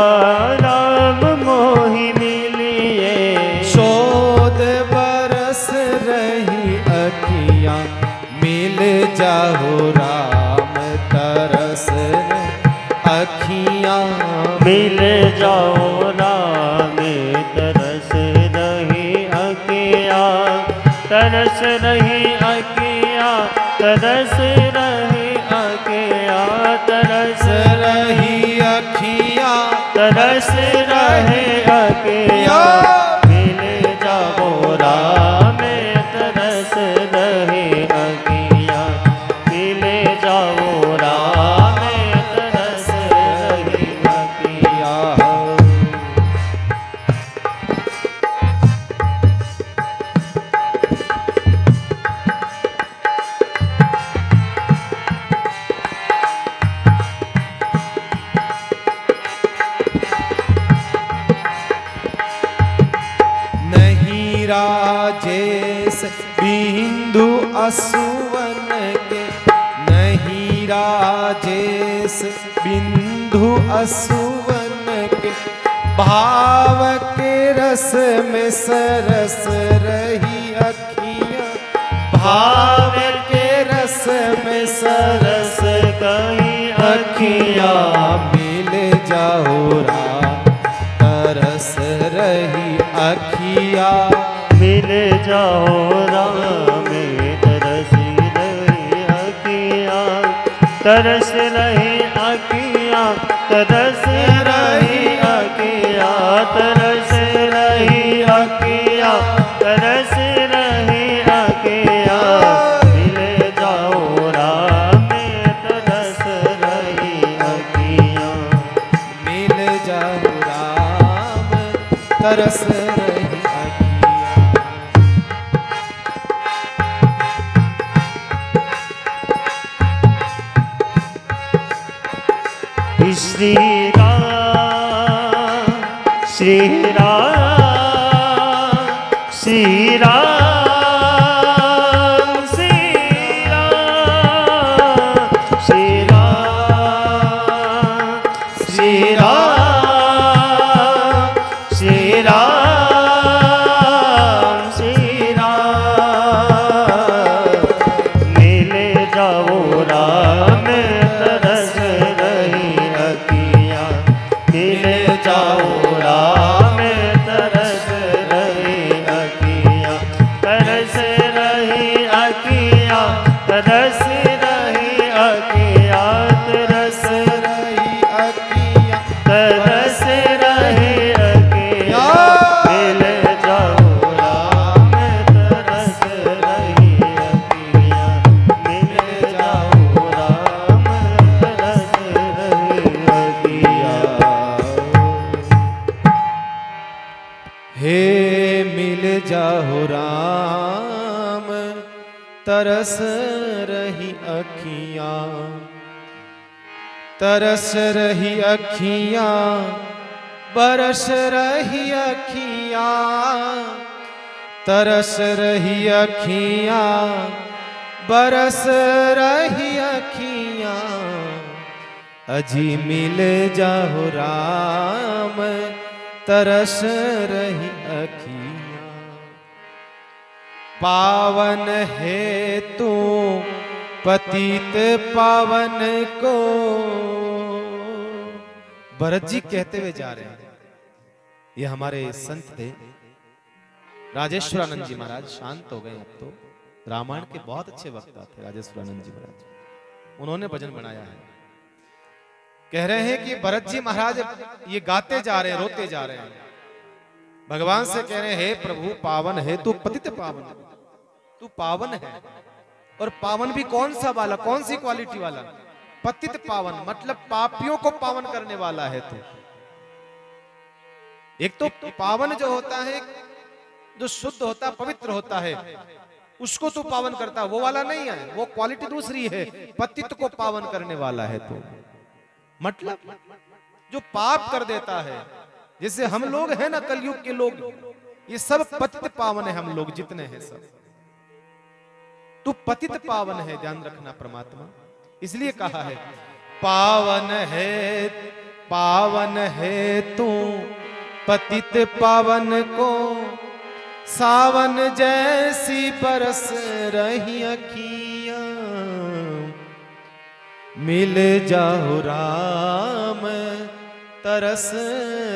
राम मोही मिलिए। शोध बरस रही अखियाँ। मिल जाओ राम तरस अखियाँ। मिल जाओ राम तरस रही अखियाँ। तरस रही अखियाँ। तरस रही अखियाँ। तरस रही अखियाँ। तरस रहे अखियाँ। मिल जाओ राम तरस रहे अखियाँ। मिल जाओ राम तरस रही अखियाँ। नहीं राजेश बिंदु असुवन के। नहीं राजेश बिंदु असुवन के। भाव के रस में सरस रही अखियाँ। भाव के रस में सरस कहीं अखियाँ। मिल जाओ राम तरस रही अखियाँ। मिल जाओ राम तरस रही अखियाँ। तरस रही अखियाँ। तरस रही अखियाँ। तरस रही अखियाँ। तरस रही अखियाँ। मिल जाओ राम तरस रही अखियाँ। मिल जाओ राम तरस रही अखियाँ। श्री राम श्री राम श्री राम श्री राम श्री राम श्री राम श्री राम श्री राम मिल जाओ राम तरस रही अखियाँ मिल जाओ राम तरस रही अखियाँ तरस रही अखियाँ तरस रही अखियाँ तरस रही अखियाँ तरस रही अखियाँ मिल जाओ राम तरस रही अखियाँ मिल जाओ राम तरस रही अखियाँ। हे मिल जाओ राम तरस रही अखियाँ तरस रही अखियाँ बरस रही अखियाँ तरस रही अखियाँ बरस रही अखियाँ अजी मिल जाओ राम तरस रही अखियाँ। पावन है तू पतित पावन को भरत जी कहते हुए जा रहे हैं। ये हमारे संत थे राजेश्वरानंद जी महाराज, शांत हो गए अब तो। रामायण के बहुत अच्छे वक्ता थे राजेश्वरानंद जी महाराज, उन्होंने भजन बनाया है। कह रहे हैं कि भरत जी महाराज ये गाते जा रहे हैं, रोते जा रहे हैं, भगवान से कह रहे हैं हे प्रभु पावन है तू पतित पावन, तू पावन है। और पावन भी कौन सा वाला, कौन सी क्वालिटी वाला? पतित पावन, मतलब पापियों को पावन करने वाला है तू। एक तो पावन जो होता है, जो शुद्ध होता, पवित्र होता है, उसको तू पावन करता, वो वाला नहीं है, वो क्वालिटी दूसरी है। पतित को पावन करने वाला है तू, मतलब जो पाप कर देता है। जैसे हम लोग हैं ना, कलयुग के लोग, ये सब पतित पावन है। हम लोग जितने हैं सब, तू पतित पावन है, ध्यान रखना परमात्मा। इसलिए कहा है पावन है तू पतित पावन को, सावन जैसी बरस रही अखियाँ मिल जाओ राम तरस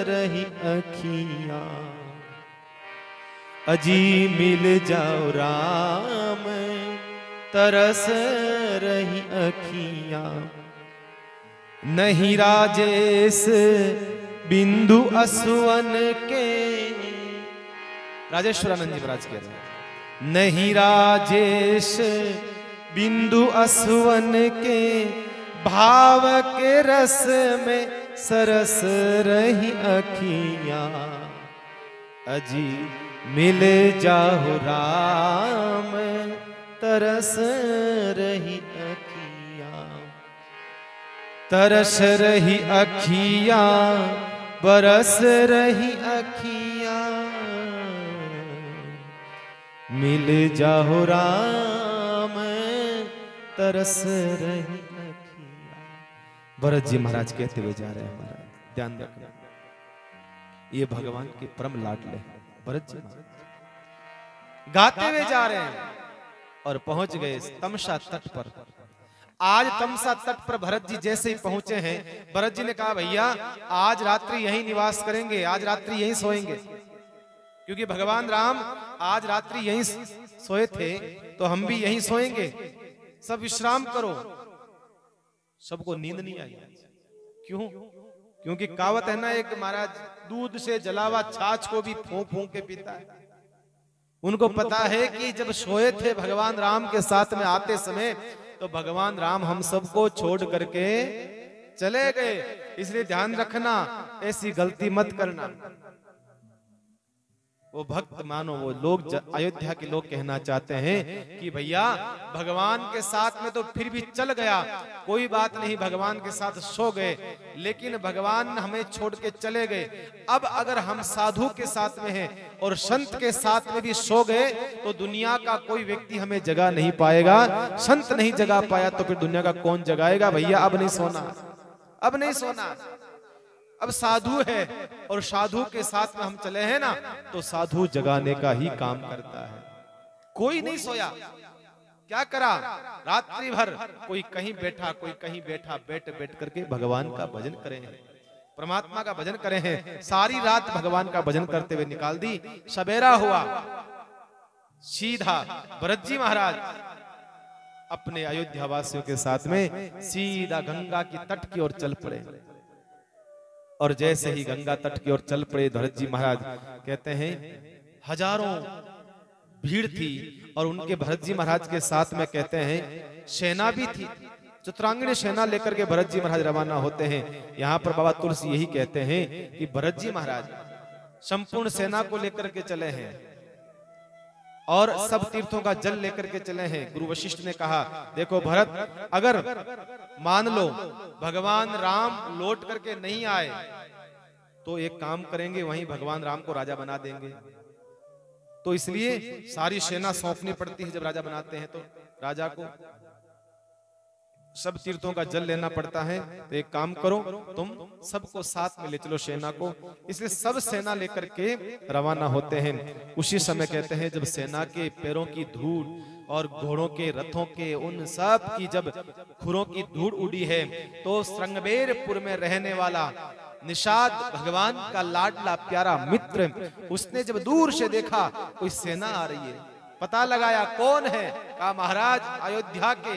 रही अखियाँ अजी मिल जाओ राम तरस रही अखियाँ। नहीं राजेश बिंदु असुवन के, राजेश्वरानंद जी महाराज कह रहे हैं, नहीं राजेश बिंदु असुवन के, भाव के रस में सरस रही अखियाँ अजी मिल जाओ राम तरस रही अखियाँ। तरस रही अखियाँ बरस रही अखियाँ मिल जाओ राम तरस रही अखियाँ। भरत जी महाराज कहते हुए जा रहे हैं, महाराज ध्यान रखना, ये भगवान के परम लाडले भरत जी महाराज गाते हुए जा रहे हैं और पहुंच गए तमसा तट पर। आज तमसा तट पर भरत जी जैसे ही पहुंचे हैं, भरत जी ने कहा भैया आज रात्रि यहीं निवास करेंगे, आज रात्रि यहीं सोएंगे, क्योंकि भगवान राम आज रात्रि यहीं सोए थे तो हम भी यहीं सोएंगे, सब विश्राम करो। सबको नींद नहीं आई। क्यों? क्योंकि कहावत है ना एक, महाराज दूध से जलावा छाछ को भी फूंक फूंक के पीता है। उनको पता है कि जब सोए थे भगवान राम के साथ में आते समय, तो भगवान राम हम सबको छोड़ करके चले गए। इसलिए ध्यान रखना, ऐसी गलती मत करना। वो भक्त मानो वो लोग अयोध्या के लोग कहना चाहते हैं कि भैया भगवान के साथ में तो फिर भी चल गया, कोई बात नहीं, भगवान के साथ सो गए, लेकिन भगवान हमें छोड़ के चले गए। अब अगर हम साधु के साथ में हैं और संत के साथ में भी सो गए तो दुनिया का कोई व्यक्ति हमें जगा नहीं पाएगा। संत नहीं जगा पाया तो फिर दुनिया का कौन जगाएगा? भैया अब नहीं सोना, अब नहीं सोना। अब साधु है और साधु के साथ में हम चले हैं ना, तो साधु जगाने का ही काम करता है। कोई नहीं सोया, क्या करा? रात्रि भर कोई कहीं बैठा, कोई कहीं बैठा, बैठ करके भगवान का भजन करे हैं, परमात्मा का भजन करे हैं। सारी रात भगवान का भजन करते हुए निकाल दी। सवेरा हुआ, सीधा भरत जी महाराज अपने अयोध्या वासियों के साथ में सीधा गंगा की तट की ओर चल पड़े। और जैसे ही गंगा तट की ओर चल पड़े, भरत जी महाराज कहते हैं हजारों भीड़ थी और उनके भरत जी महाराज के साथ में कहते हैं सेना भी थी, चतुरांगनी सेना लेकर के भरत जी महाराज रवाना होते हैं। यहाँ पर बाबा तुलसी यही कहते हैं कि भरत जी महाराज संपूर्ण सेना को लेकर के चले हैं और सब तीर्थों का जल लेकर के चले हैं। गुरु वशिष्ठ ने कहा देखो भरत, अगर मान लो भगवान राम लौट करके नहीं आए तो एक काम करेंगे, वहीं भगवान राम को राजा बना देंगे। तो इसलिए सारी सेना सौंपनी पड़ती है। जब राजा बनाते हैं तो राजा को सब तीर्थों का जल लेना पड़ता है। तो एक काम करो, तुम सबको साथ में ले चलो सेना को। इसलिए सब सेना लेकर के रवाना होते हैं। उसी समय कहते हैं जब सेना के पैरों की धूल और घोड़ों के रथों के उन सब की जब खुरों की धूल उड़ी है, तो श्रृंगबेरपुर में रहने वाला निषाद भगवान का लाडला प्यारा मित्र, उसने जब दूर से देखा कोई सेना आ रही है, पता लगाया कौन है, कहा महाराज अयोध्या के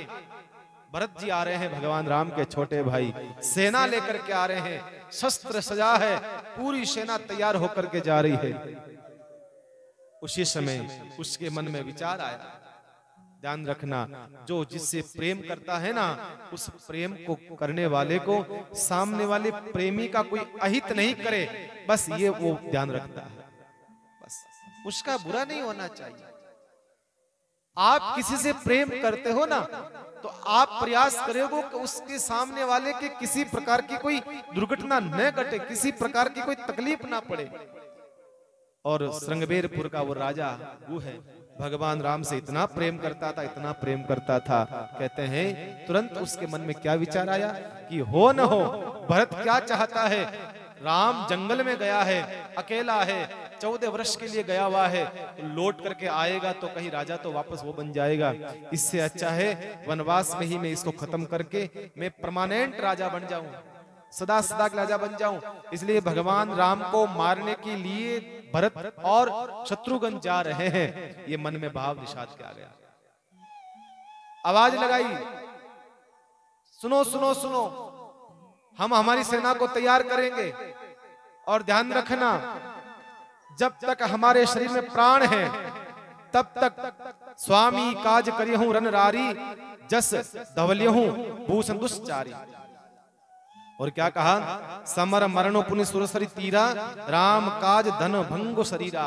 भरत जी आ रहे हैं, भगवान राम के छोटे भाई सेना लेकर के आ रहे हैं, शस्त्र सजा है, पूरी सेना तैयार होकर के जा रही है। उसी समय उसके मन में विचार आया, ध्यान रखना, जो जिससे प्रेम करता है ना, उस प्रेम को करने वाले को सामने वाले प्रेमी का कोई अहित नहीं करे, बस ये वो ध्यान रखता है, बस उसका बुरा नहीं होना चाहिए। आप किसी से प्रेम करते हो ना, तो आप प्रयास करोगे कि उसके सामने वाले के किसी प्रकार की कोई दुर्घटना न घटे, किसी प्रकार की कोई तकलीफ ना पड़े। और श्रृंगबेरपुर का वो राजा वो है, भगवान राम से इतना प्रेम करता था, इतना प्रेम करता था। कहते हैं तुरंत उसके मन में क्या विचार आया कि हो न हो, भरत क्या चाहता है, राम जंगल में गया है, अकेला है, 14 वर्ष के लिए गया हुआ है, लौट करके आएगा तो कहीं राजा तो वापस वो बन जाएगा। इससे अच्छा है वनवास में ही मैं इसको खत्म करके मैं परमानेंट राजा बन जाऊं, सदा सदा का राजा बन जाऊं। इसलिए भगवान राम को मारने के लिए भरत और शत्रुघ्न जा रहे हैं। ये मन में भाव निषाद के आ गया, आवाज लगाई, सुनो सुनो सुनो, हम हमारी सेना को तैयार करेंगे और ध्यान रखना जब तक हमारे शरीर में प्राण है तब तक स्वामी काज करियहूं रनरारी, जस धवलियहूं भूषण दुष्चारी। और क्या कहा, समर मरणो पुण्य सुरसरी तीरा, राम काज धन भंगो शरीरा।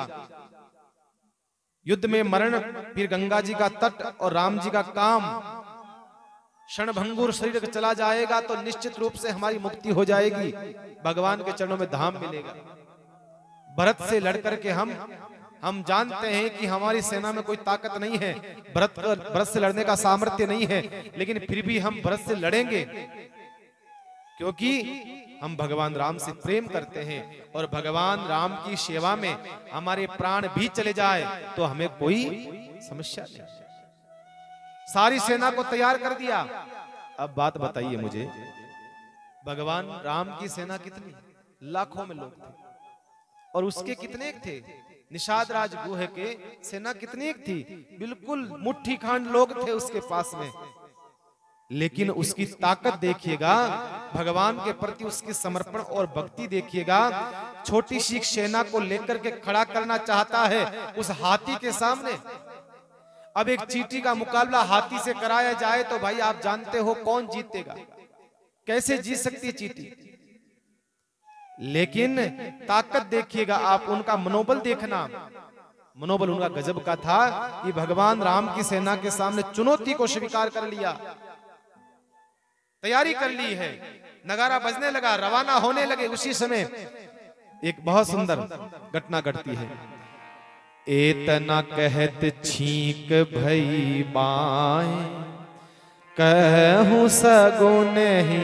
युद्ध में मरण, फिर गंगा जी का तट और राम जी का काम, क्षण भंगुर शरीर चला जाएगा तो निश्चित रूप से हमारी मुक्ति हो जाएगी, भगवान के चरणों में धाम मिलेगा। भरत से लड़कर के हम जानते हैं कि हमारी सेना में कोई ताकत नहीं है, भरत से लड़ने का सामर्थ्य नहीं है, लेकिन फिर भी हम भरत से लड़ेंगे क्योंकि हम भगवान राम से प्रेम करते हैं और भगवान राम की सेवा में हमारे प्राण भी चले जाए तो हमें कोई समस्या नहीं। सारी सेना को तैयार कर दिया। अब बात बताइए मुझे, भगवान राम की सेना कितनी, लाखों में लोग थे, और उसके कितने थे, निषाद राज गुह के सेना कितनी थी, बिल्कुल मुट्ठी खांड लोग थे उसके पास में। लेकिन उसकी ताकत देखिएगा, भगवान के प्रति उसकी समर्पण और भक्ति देखिएगा। छोटी सी सेना को लेकर के खड़ा करना चाहता है उस हाथी के सामने। अब एक चींटी का मुकाबला हाथी से कराया जाए तो भाई आप जानते हो कौन जीतेगा, कैसे जीत सकती है चींटी। लेकिन ताकत देखिएगा आप, उनका मनोबल देखना, मनोबल उनका गजब का था कि भगवान राम की सेना के सामने चुनौती को स्वीकार कर लिया, तैयारी कर ली है, नगारा बजने लगा, रवाना होने लगे। उसी समय एक बहुत सुंदर घटना घटती है। एतना कहत छींक भई बाएं, कहूं सगुन ही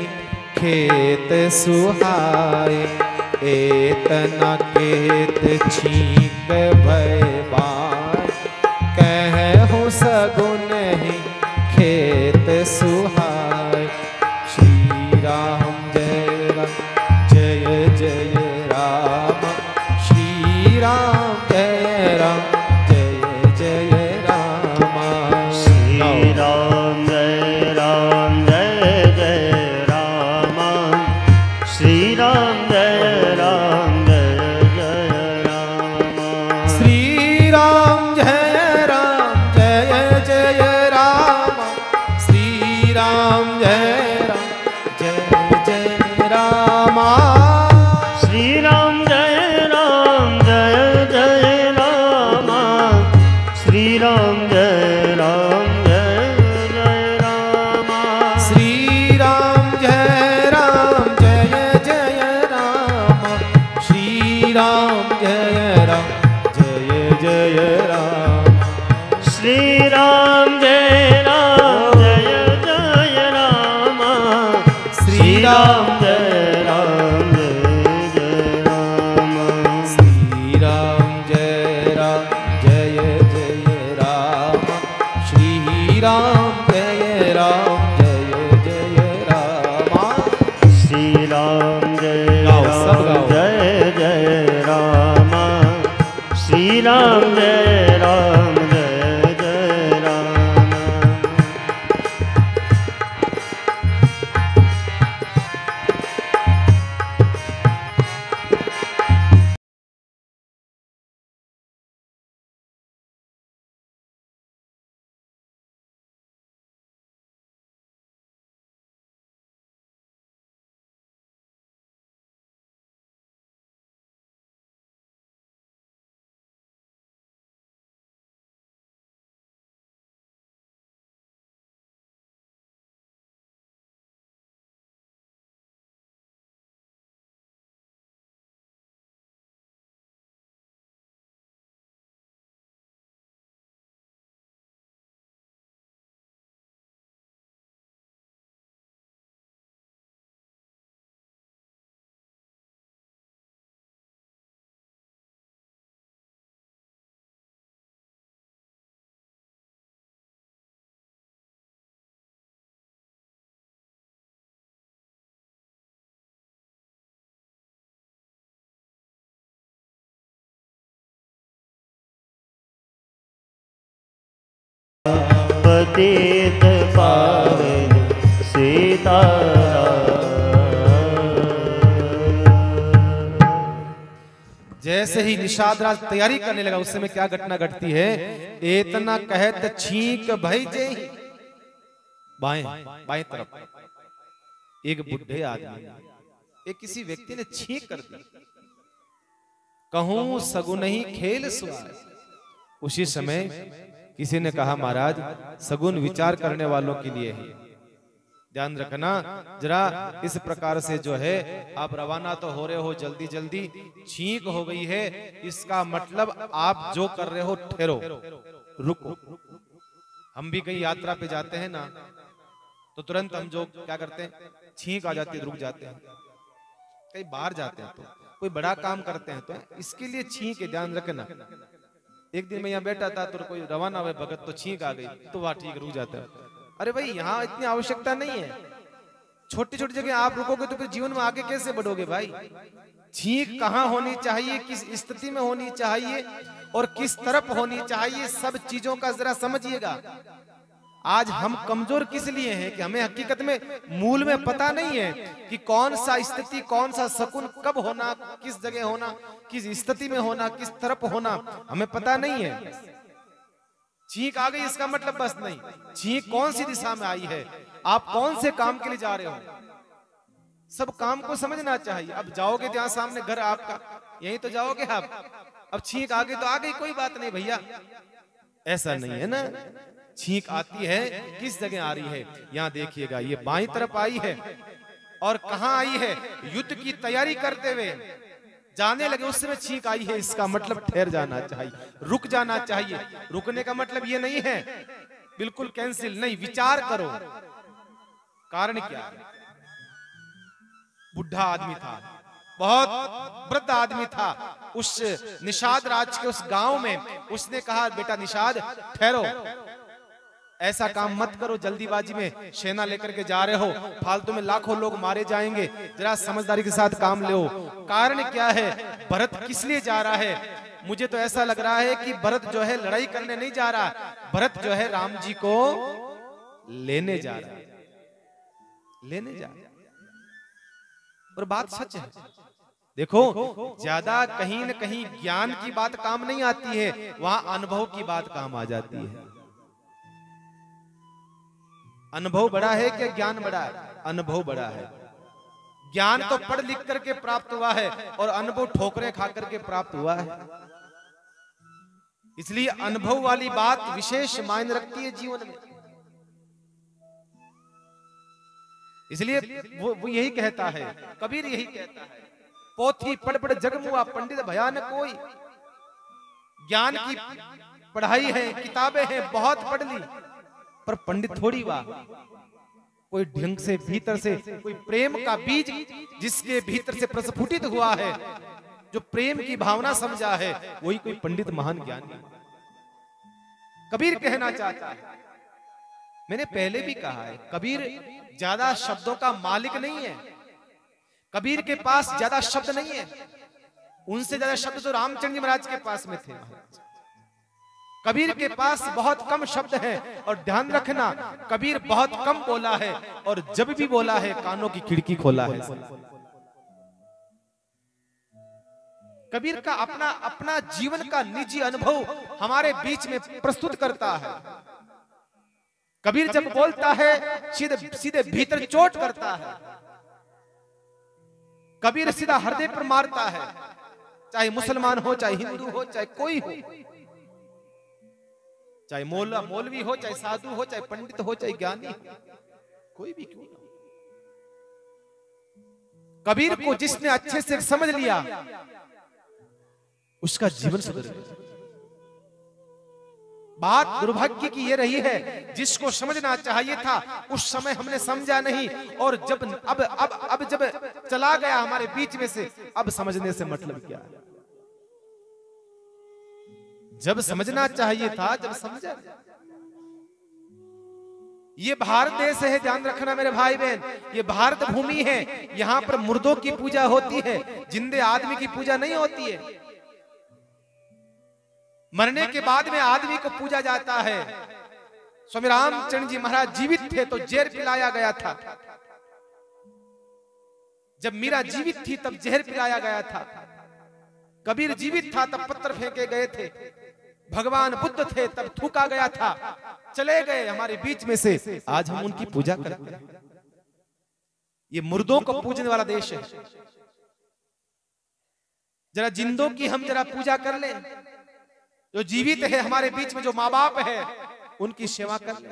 खेत सुहाए। एतना कहत छींक भई बाएं, कहूं सगुन ही खेत सुहाए। श्री राम जय राम जय जय राम, श्री राम जय राम जय जय राम। श्री राम जय राम जय जय राम, श्री राम जय राम जय जय राम। श्री राम जय राम जय जय राम, श्री राम जय राम जय जय राम। श्री राम जय राम जय जय राम, श्री राम जय राम जय जय राम। श्री राम जय राम जय जय राम, श्री राम जय राम जय जय राम। श्री राम जय राम जय जय राम, श्री राम जय राम जय जय राम। श्री राम जय राम जय जय राम, श्री राम जय राम जय जय राम। श्री राम जय गाओ, सब राम गाओ। जय जय राम, श्री राम जय राम जय जय राम। पतित पावन सीताराम। जैसे ही निषाद राज तैयारी करने लगा, उस समय क्या घटना घटती है। एतना कहत छींक भई जय, बाएं बाएं तरफ एक बुढ़े आदमी, एक किसी व्यक्ति ने छींक कर दी, कहूं सगुन ही खेल सुहाए। उसी समय किसी ने कहा, महाराज सगुन विचार करने वालों के लिए है, ध्यान रखना जरा। इस प्रकार से जो है आप रवाना तो हो रहे हो जल्दी जल्दी, छींक हो गई है, इसका मतलब आप जो कर रहे हो ठहरो, रुको। हम भी कहीं यात्रा पे जाते हैं ना, तो तुरंत हम जो क्या करते हैं, छींक आ जाती है, रुक जाते हैं। कहीं बाहर जाते हैं तो कोई बड़ा काम करते हैं तो इसके लिए छींक है, ध्यान रखना। एक दिन मैं यहाँ बैठा था तो कोई रवाना हुए भगत, तो छींक आ गई, तो वह ठीक रुक जाता है। अरे भाई यहाँ इतनी आवश्यकता नहीं है, छोटी छोटी जगह आप रुकोगे तो फिर जीवन में आगे कैसे बढ़ोगे भाई। छींक कहाँ होनी चाहिए, किस स्थिति में होनी चाहिए और किस तरफ होनी चाहिए, सब चीजों का जरा समझिएगा। आज हम कमजोर किस लिए हैं कि हमें हकीकत में मूल में पता नहीं है कि कौन सा स्थिति, कौन सा शकुन कब होना, किस जगह होना, किस स्थिति में होना, किस तरफ होना, हमें पता नहीं है। छींक आ गई इसका मतलब बस नहीं, छींक कौन सी दिशा में आई है, आप कौन से काम के लिए जा रहे हो, सब काम को समझना चाहिए। अब जाओगे जहां सामने घर आपका, यहीं तो जाओगे आप। अब छींक आ गई तो आ गई, कोई बात नहीं भैया, ऐसा नहीं है ना। छींक आती है, किस जगह आ रही है, यहां देखिएगा, ये बाईं तरफ आई है। और कहां आई है? युद्ध की तैयारी करते हुए जाने लगे, उस समय छींक आई है। इसका मतलब ठहर जाना चाहिए, रुक जाना चाहिए। रुकने का मतलब ये नहीं है बिल्कुल कैंसिल नहीं, विचार करो कारण क्या है। बुढ़ा आदमी था, बहुत वृद्ध आदमी था, उस निषाद राज के उस गांव में। उसने कहा, बेटा निषाद ठहरो, ऐसा काम मत करो, जल्दीबाजी में सेना लेकर के जा रहे हो, फालतू में लाखों लोग मारे जाएंगे, जरा समझदारी के साथ काम लो। कारण क्या है? भरत किस लिए जा रहा है? मुझे तो ऐसा लग रहा है कि भरत जो है लड़ाई करने नहीं जा रहा, भरत जो है राम जी को लेने जा रहा है, लेने जा रहा है। और बात सच है। देखो, ज्यादा कहीं न कहीं ज्ञान की बात काम नहीं आती है, वहां अनुभव की बात काम आ जाती है। अनुभव बड़ा है कि ज्ञान बड़ा है? अनुभव बड़ा है। ज्ञान तो पढ़ लिख करके प्राप्त हुआ है और अनुभव ठोकरें खा करके प्राप्त हुआ है। इसलिए अनुभव वाली बात विशेष मायने रखती है जीवन में। इसलिए वो यही कहता है, कबीर यही कहता है, पोथी पढ़ पढ़ जगमुआ पंडित भयान कोई। ज्ञान की पढ़ाई है, किताबें हैं, बहुत पढ़ ली, पर पंडित थोड़ी वाह। कोई ढंग से भीतर से कोई प्रेम का बीज जिसके भीतर से प्रस्फुटित हुआ है, जो प्रेम की भावना समझा है, वही कोई पंडित महान ज्ञानी। कबीर कहना चाहता है, मैंने पहले भी कहा है, कबीर ज्यादा शब्दों का मालिक नहीं है। कबीर के पास ज्यादा शब्द नहीं है, उनसे ज्यादा शब्द तो रामचंद्र जी महाराज के पास में थे। कबीर के पास बहुत कम शब्द हैं, और ध्यान रखना, कबीर बहुत कम बोला है, और जब भी बोला है कानों की खिड़की खोला है। कबीर का अपना अपना जीवन का निजी अनुभव हमारे बीच में प्रस्तुत करता है। कबीर जब बोलता है सीधे सीधे भीतर चोट करता है। कबीर सीधा हृदय पर मारता है, चाहे मुसलमान हो, चाहे हिंदू हो, चाहे कोई हो, चाहे मौलवी हो, चाहे साधु हो, चाहे पंडित हो, चाहे ज्ञानी हो, कोई भी क्यों। कबीर को जिसने अच्छे से समझ लिया, उसका जीवन सुधर गया। बात दुर्भाग्य की ये रही है, जिसको समझना चाहिए था उस समय हमने समझा नहीं, और जब अब जब चला गया हमारे बीच में से, अब समझने से मतलब क्या है? जब समझना चाहिए था, जब समझा। ये भारत देश है, ध्यान रखना मेरे भाई बहन, ये भारत भूमि है। यहां पर मुर्दों की पूजा होती है, जिंदे आदमी की पूजा नहीं होती है। मरने के बाद में आदमी को पूजा जाता है। स्वामी रामचंद्र जी महाराज जीवित थे तो जहर पिलाया गया था। जब मीरा जीवित थी तब जहर पिलाया गया था। कबीर जीवित था तब पत्थर फेंके गए थे। भगवान बुद्ध थे तब थूका गया था। चले गए हमारे बीच में से, आज हम उनकी पूजा करते हैं। ये मुर्दों को पूजने वाला देश है। जरा जिंदों की हम जरा पूजा कर लें। जो जीवित है हमारे बीच में, जो माँ बाप है, उनकी सेवा कर लें।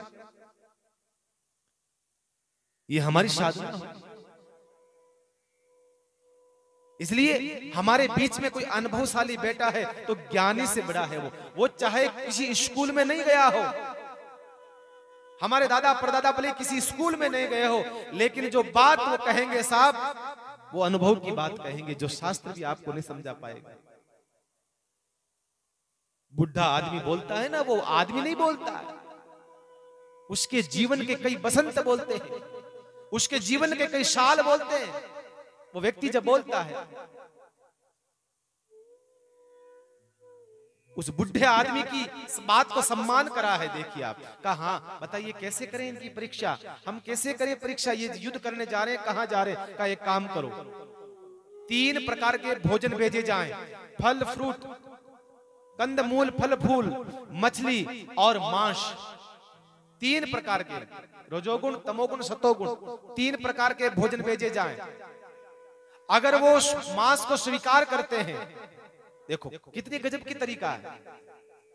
ये हमारी साधना। इसलिए हमारे बीच में कोई अनुभवशाली बेटा है तो ज्ञानी से बड़ा है वो चाहे किसी स्कूल में नहीं गया हो, हमारे दादा परदादा भले किसी स्कूल में नहीं गए हो, लेकिन जो बात वो कहेंगे साहब, वो अनुभव की बात कहेंगे, जो शास्त्र भी आपको नहीं समझा पाएगा। बुढ़ा आदमी बोलता है ना, वो आदमी नहीं बोलता है, उसके जीवन के कई बसंत बोलते हैं, उसके जीवन के कई साल बोलते हैं। वो व्यक्ति जब बोलता है, उस बुढ़े आदमी की बात को सम्मान करा है। देखिए आप कहा, हाँ बताइए कैसे करें इनकी परीक्षा, हम कैसे करें परीक्षा, ये युद्ध करने जा रहे हैं, कहां जा रहे हैं? का एक काम करो, 3 प्रकार के भोजन भेजे जाएं, फल फ्रूट, कंदमूल फल फूल, मछली और मांस। तीन प्रकार के, रजोगुण, तमोगुण, सतोगुण, तीन प्रकार के भोजन भेजे जाएं। अगर वो मांस को स्वीकार करते हैं, देखो कितनी गजब की तरीका है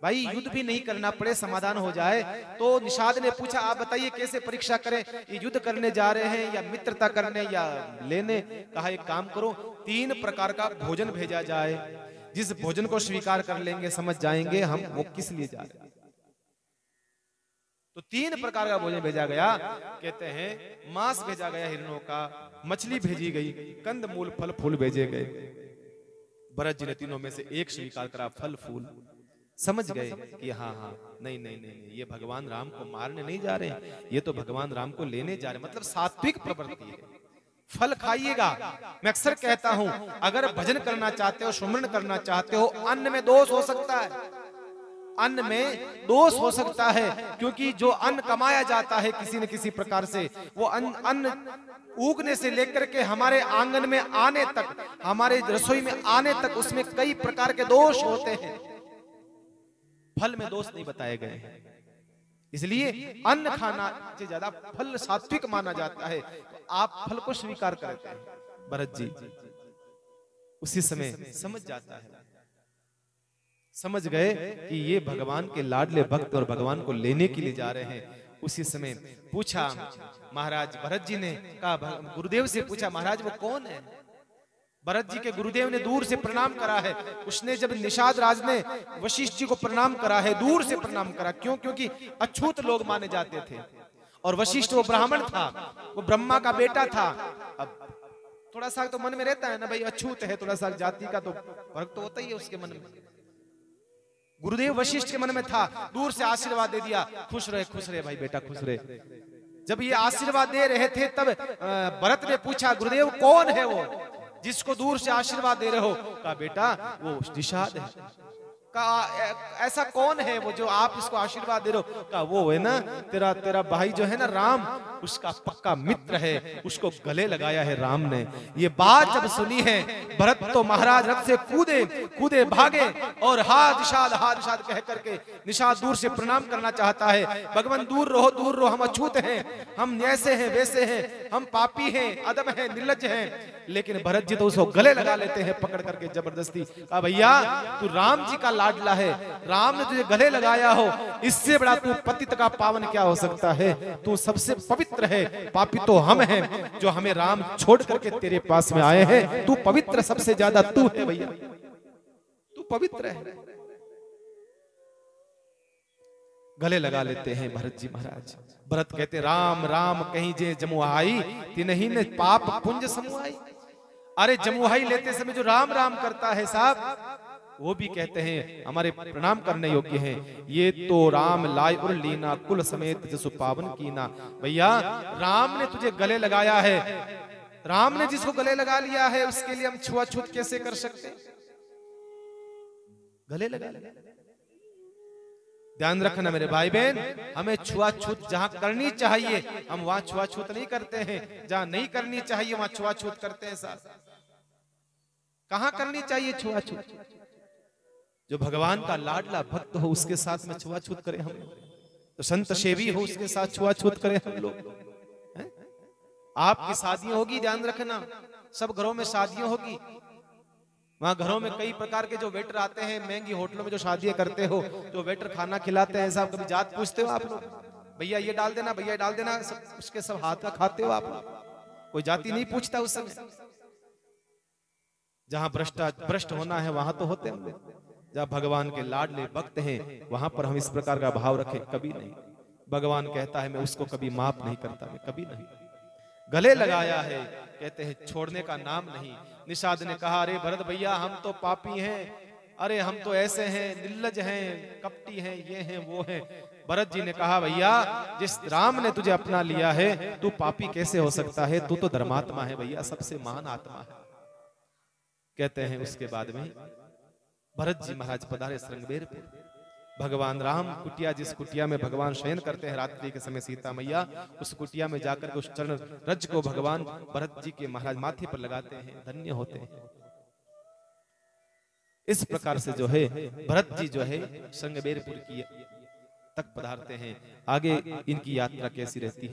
भाई, युद्ध भी नहीं करना पड़े, समाधान हो जाए। तो निषाद ने पूछा, आप बताइए कैसे परीक्षा करें, ये युद्ध करने जा रहे हैं या मित्रता करने या लेने? कहा एक काम करो, तीन प्रकार का भोजन भेजा जाए, जिस भोजन को स्वीकार कर लेंगे समझ जाएंगे हम वो किस लिए जा रहे हैं। तो तीन प्रकार का भोजन भेजा गया। कहते हैं मांस भेजा गया हिरणों का, मछली भेजी गई, कंद मूल फल फूल भेजे गए। भरत जी ने तीनों में से एक स्वीकार करा, फल फूल। समझ गए कि हाँ हाँ नहीं नहीं नहीं, नहीं ये भगवान राम को मारने नहीं जा रहे हैं, ये तो भगवान राम को लेने जा रहे हैं। मतलब सात्विक प्रवृत्ति है। फल खाइएगा। मैं अक्सर कहता हूं, अगर भजन करना चाहते हो, सुमरण करना चाहते हो, अन्न में दोष हो सकता है, अन्न में दोष हो सकता है, क्योंकि जो अन्न कमाया जाता है किसी न किसी प्रकार से, वो अन्न उगने से लेकर के हमारे आंगन में आने तक, हमारे रसोई में आने तक, उसमें कई प्रकार के दोष होते हैं। फल में दोष नहीं बताए गए हैं, इसलिए अन्न खाना से ज्यादा फल सात्विक माना जाता है। तो आप फल को स्वीकार करते हैं। भरत जी उसी समय समझ जाता है, समझ गए कि ये भगवान के लाडले भक्त और भगवान को लेने के लिए जा रहे हैं। उसी समय पूछा महाराज, भरत जी ने कहा, गुरुदेव से पूछा, महाराज वो कौन है? भरत जी के गुरुदेव ने दूर से प्रणाम करा है। उसने जब निषाद राज ने वशिष्ठ जी को प्रणाम करा है, दूर से प्रणाम करा। क्यों? क्योंकि अछूत लोग माने जाते थे, और वशिष्ठ वो ब्राह्मण था, वो ब्रह्मा का बेटा था। अब थोड़ा सा तो मन में रहता है ना भाई, अछूत है, थोड़ा सा जाति का तो फर्क तो होता ही है उसके मन में। गुरुदेव वशिष्ठ के मन में था, दूर से आशीर्वाद दे दिया, खुश रहे भाई बेटा, खुश रहे। जब ये आशीर्वाद दे रहे थे तब भरत ने पूछा, गुरुदेव कौन है वो जिसको दूर से आशीर्वाद दे रहे हो? कहा बेटा वो निषाद है। कहा ऐसा कौन है वो जो आप इसको आशीर्वाद दे रहे हो? कहा वो है ना तेरा भाई जो है ना राम, उसका पक्का मित्र है, उसको गले लगाया है राम ने। ये बात जब सुनी है, भरत तो महाराज रथ से कूदे भागे, और हा निषाद कह करके निषाद दूर से प्रणाम करना चाहता है। भगवान दूर रहो, हम अछूत हैं, हम ऐसे हैं वैसे हैं, हम पापी हैं, अदम हैं, निर्लज्ज हैं। लेकिन भरत जी तो उसको गले लगा लेते हैं पकड़ करके जबरदस्ती। कहा भैया तू राम जी का लाडला है, राम ने तुझे गले लगाया हो, इससे बड़ा तू पतित का पावन क्या हो सकता है? तू सबसे पवित्र है, पापी तो हम हैं जो हमें राम छोड़ करके तेरे पास में आए हैं। तू पवित्र सबसे ज्यादा तू है भैया, तू पवित्र है। गले लगा लेते हैं भरत जी महाराज। भरत कहते राम राम कहीं जे जमुआई, तिन्हीं ने पाप पुंज समुआई। अरे जमुआई लेते समय जो राम राम करता है साहब, वो भी कहते हैं हमारे प्रणाम करने योग्य हैं। ये तो राम लाय और लीना कुल समेत जसु पावन कीना। भैया राम ने तुझे गले लगाया है, राम ने जिसको गले लगा लिया है उसके लिए हम छुआछूत कैसे कर सकते? गले लगा लिया। ध्यान रखना मेरे भाई बहन, हमें छुआछूत जहां करनी चाहिए हम वहां छुआछूत नहीं करते हैं, जहां नहीं करनी चाहिए वहां छुआछूत करते हैं साहब। कहां करनी चाहिए छुआछूत? जो भगवान का लाडला भक्त हो उसके साथ में छुआछूत करें हम लोग, तो संत सेवी हो उसके साथ छुआछूत करें हम लोग। आपकी शादियां होगी, ध्यान रखना, सब घरों में शादियां होगी, वहां घरों में कई प्रकार के जो वेटर आते हैं, महंगी होटलों में जो शादियां करते हो, जो वेटर खाना खिलाते हैं साहब, कभी जात पूछते हो आप लोग? भैया ये डाल देना, भैया डाल देना, सब उसके सब हाथ का खाते हो आप लोग? कोई जाति नहीं पूछता उस समय। जहां भ्रष्ट होना है वहां तो होते हैं, जहां भगवान के लाडले भक्त हैं वहां पर हम इस प्रकार का भाव रखें कभी नहीं। भगवान कहता है मैं उसको कभी माफ नहीं करता, मैं कभी नहीं। गले लगाया है, कहते हैं छोड़ने का नाम नहीं। निषाद ने कहा अरे भरत भैया हम तो पापी हैं, अरे हम तो ऐसे हैं, निर्लज हैं, कपटी हैं, ये हैं वो हैं। भरत जी ने कहा भैया जिस राम ने तुझे अपना लिया है तू पापी कैसे हो सकता है? तू तो धर्मात्मा है भैया, सबसे महान आत्मा है। कहते हैं उसके बाद में भरत जी महाराज पधारे श्रृंगबेरपुर। भगवान राम कुटिया, जिस कुटिया में भगवान शयन करते हैं रात्रि के समय सीता मैया, उस कुटिया में जाकर के उस चरण रज को भगवान भरत जी के महाराज माथे पर लगाते हैं, धन्य होते हैं। इस प्रकार से जो है भरत जी जो है श्रृंगबेरपुर की तक पधारते हैं। आगे इनकी यात्रा कैसी रहती है।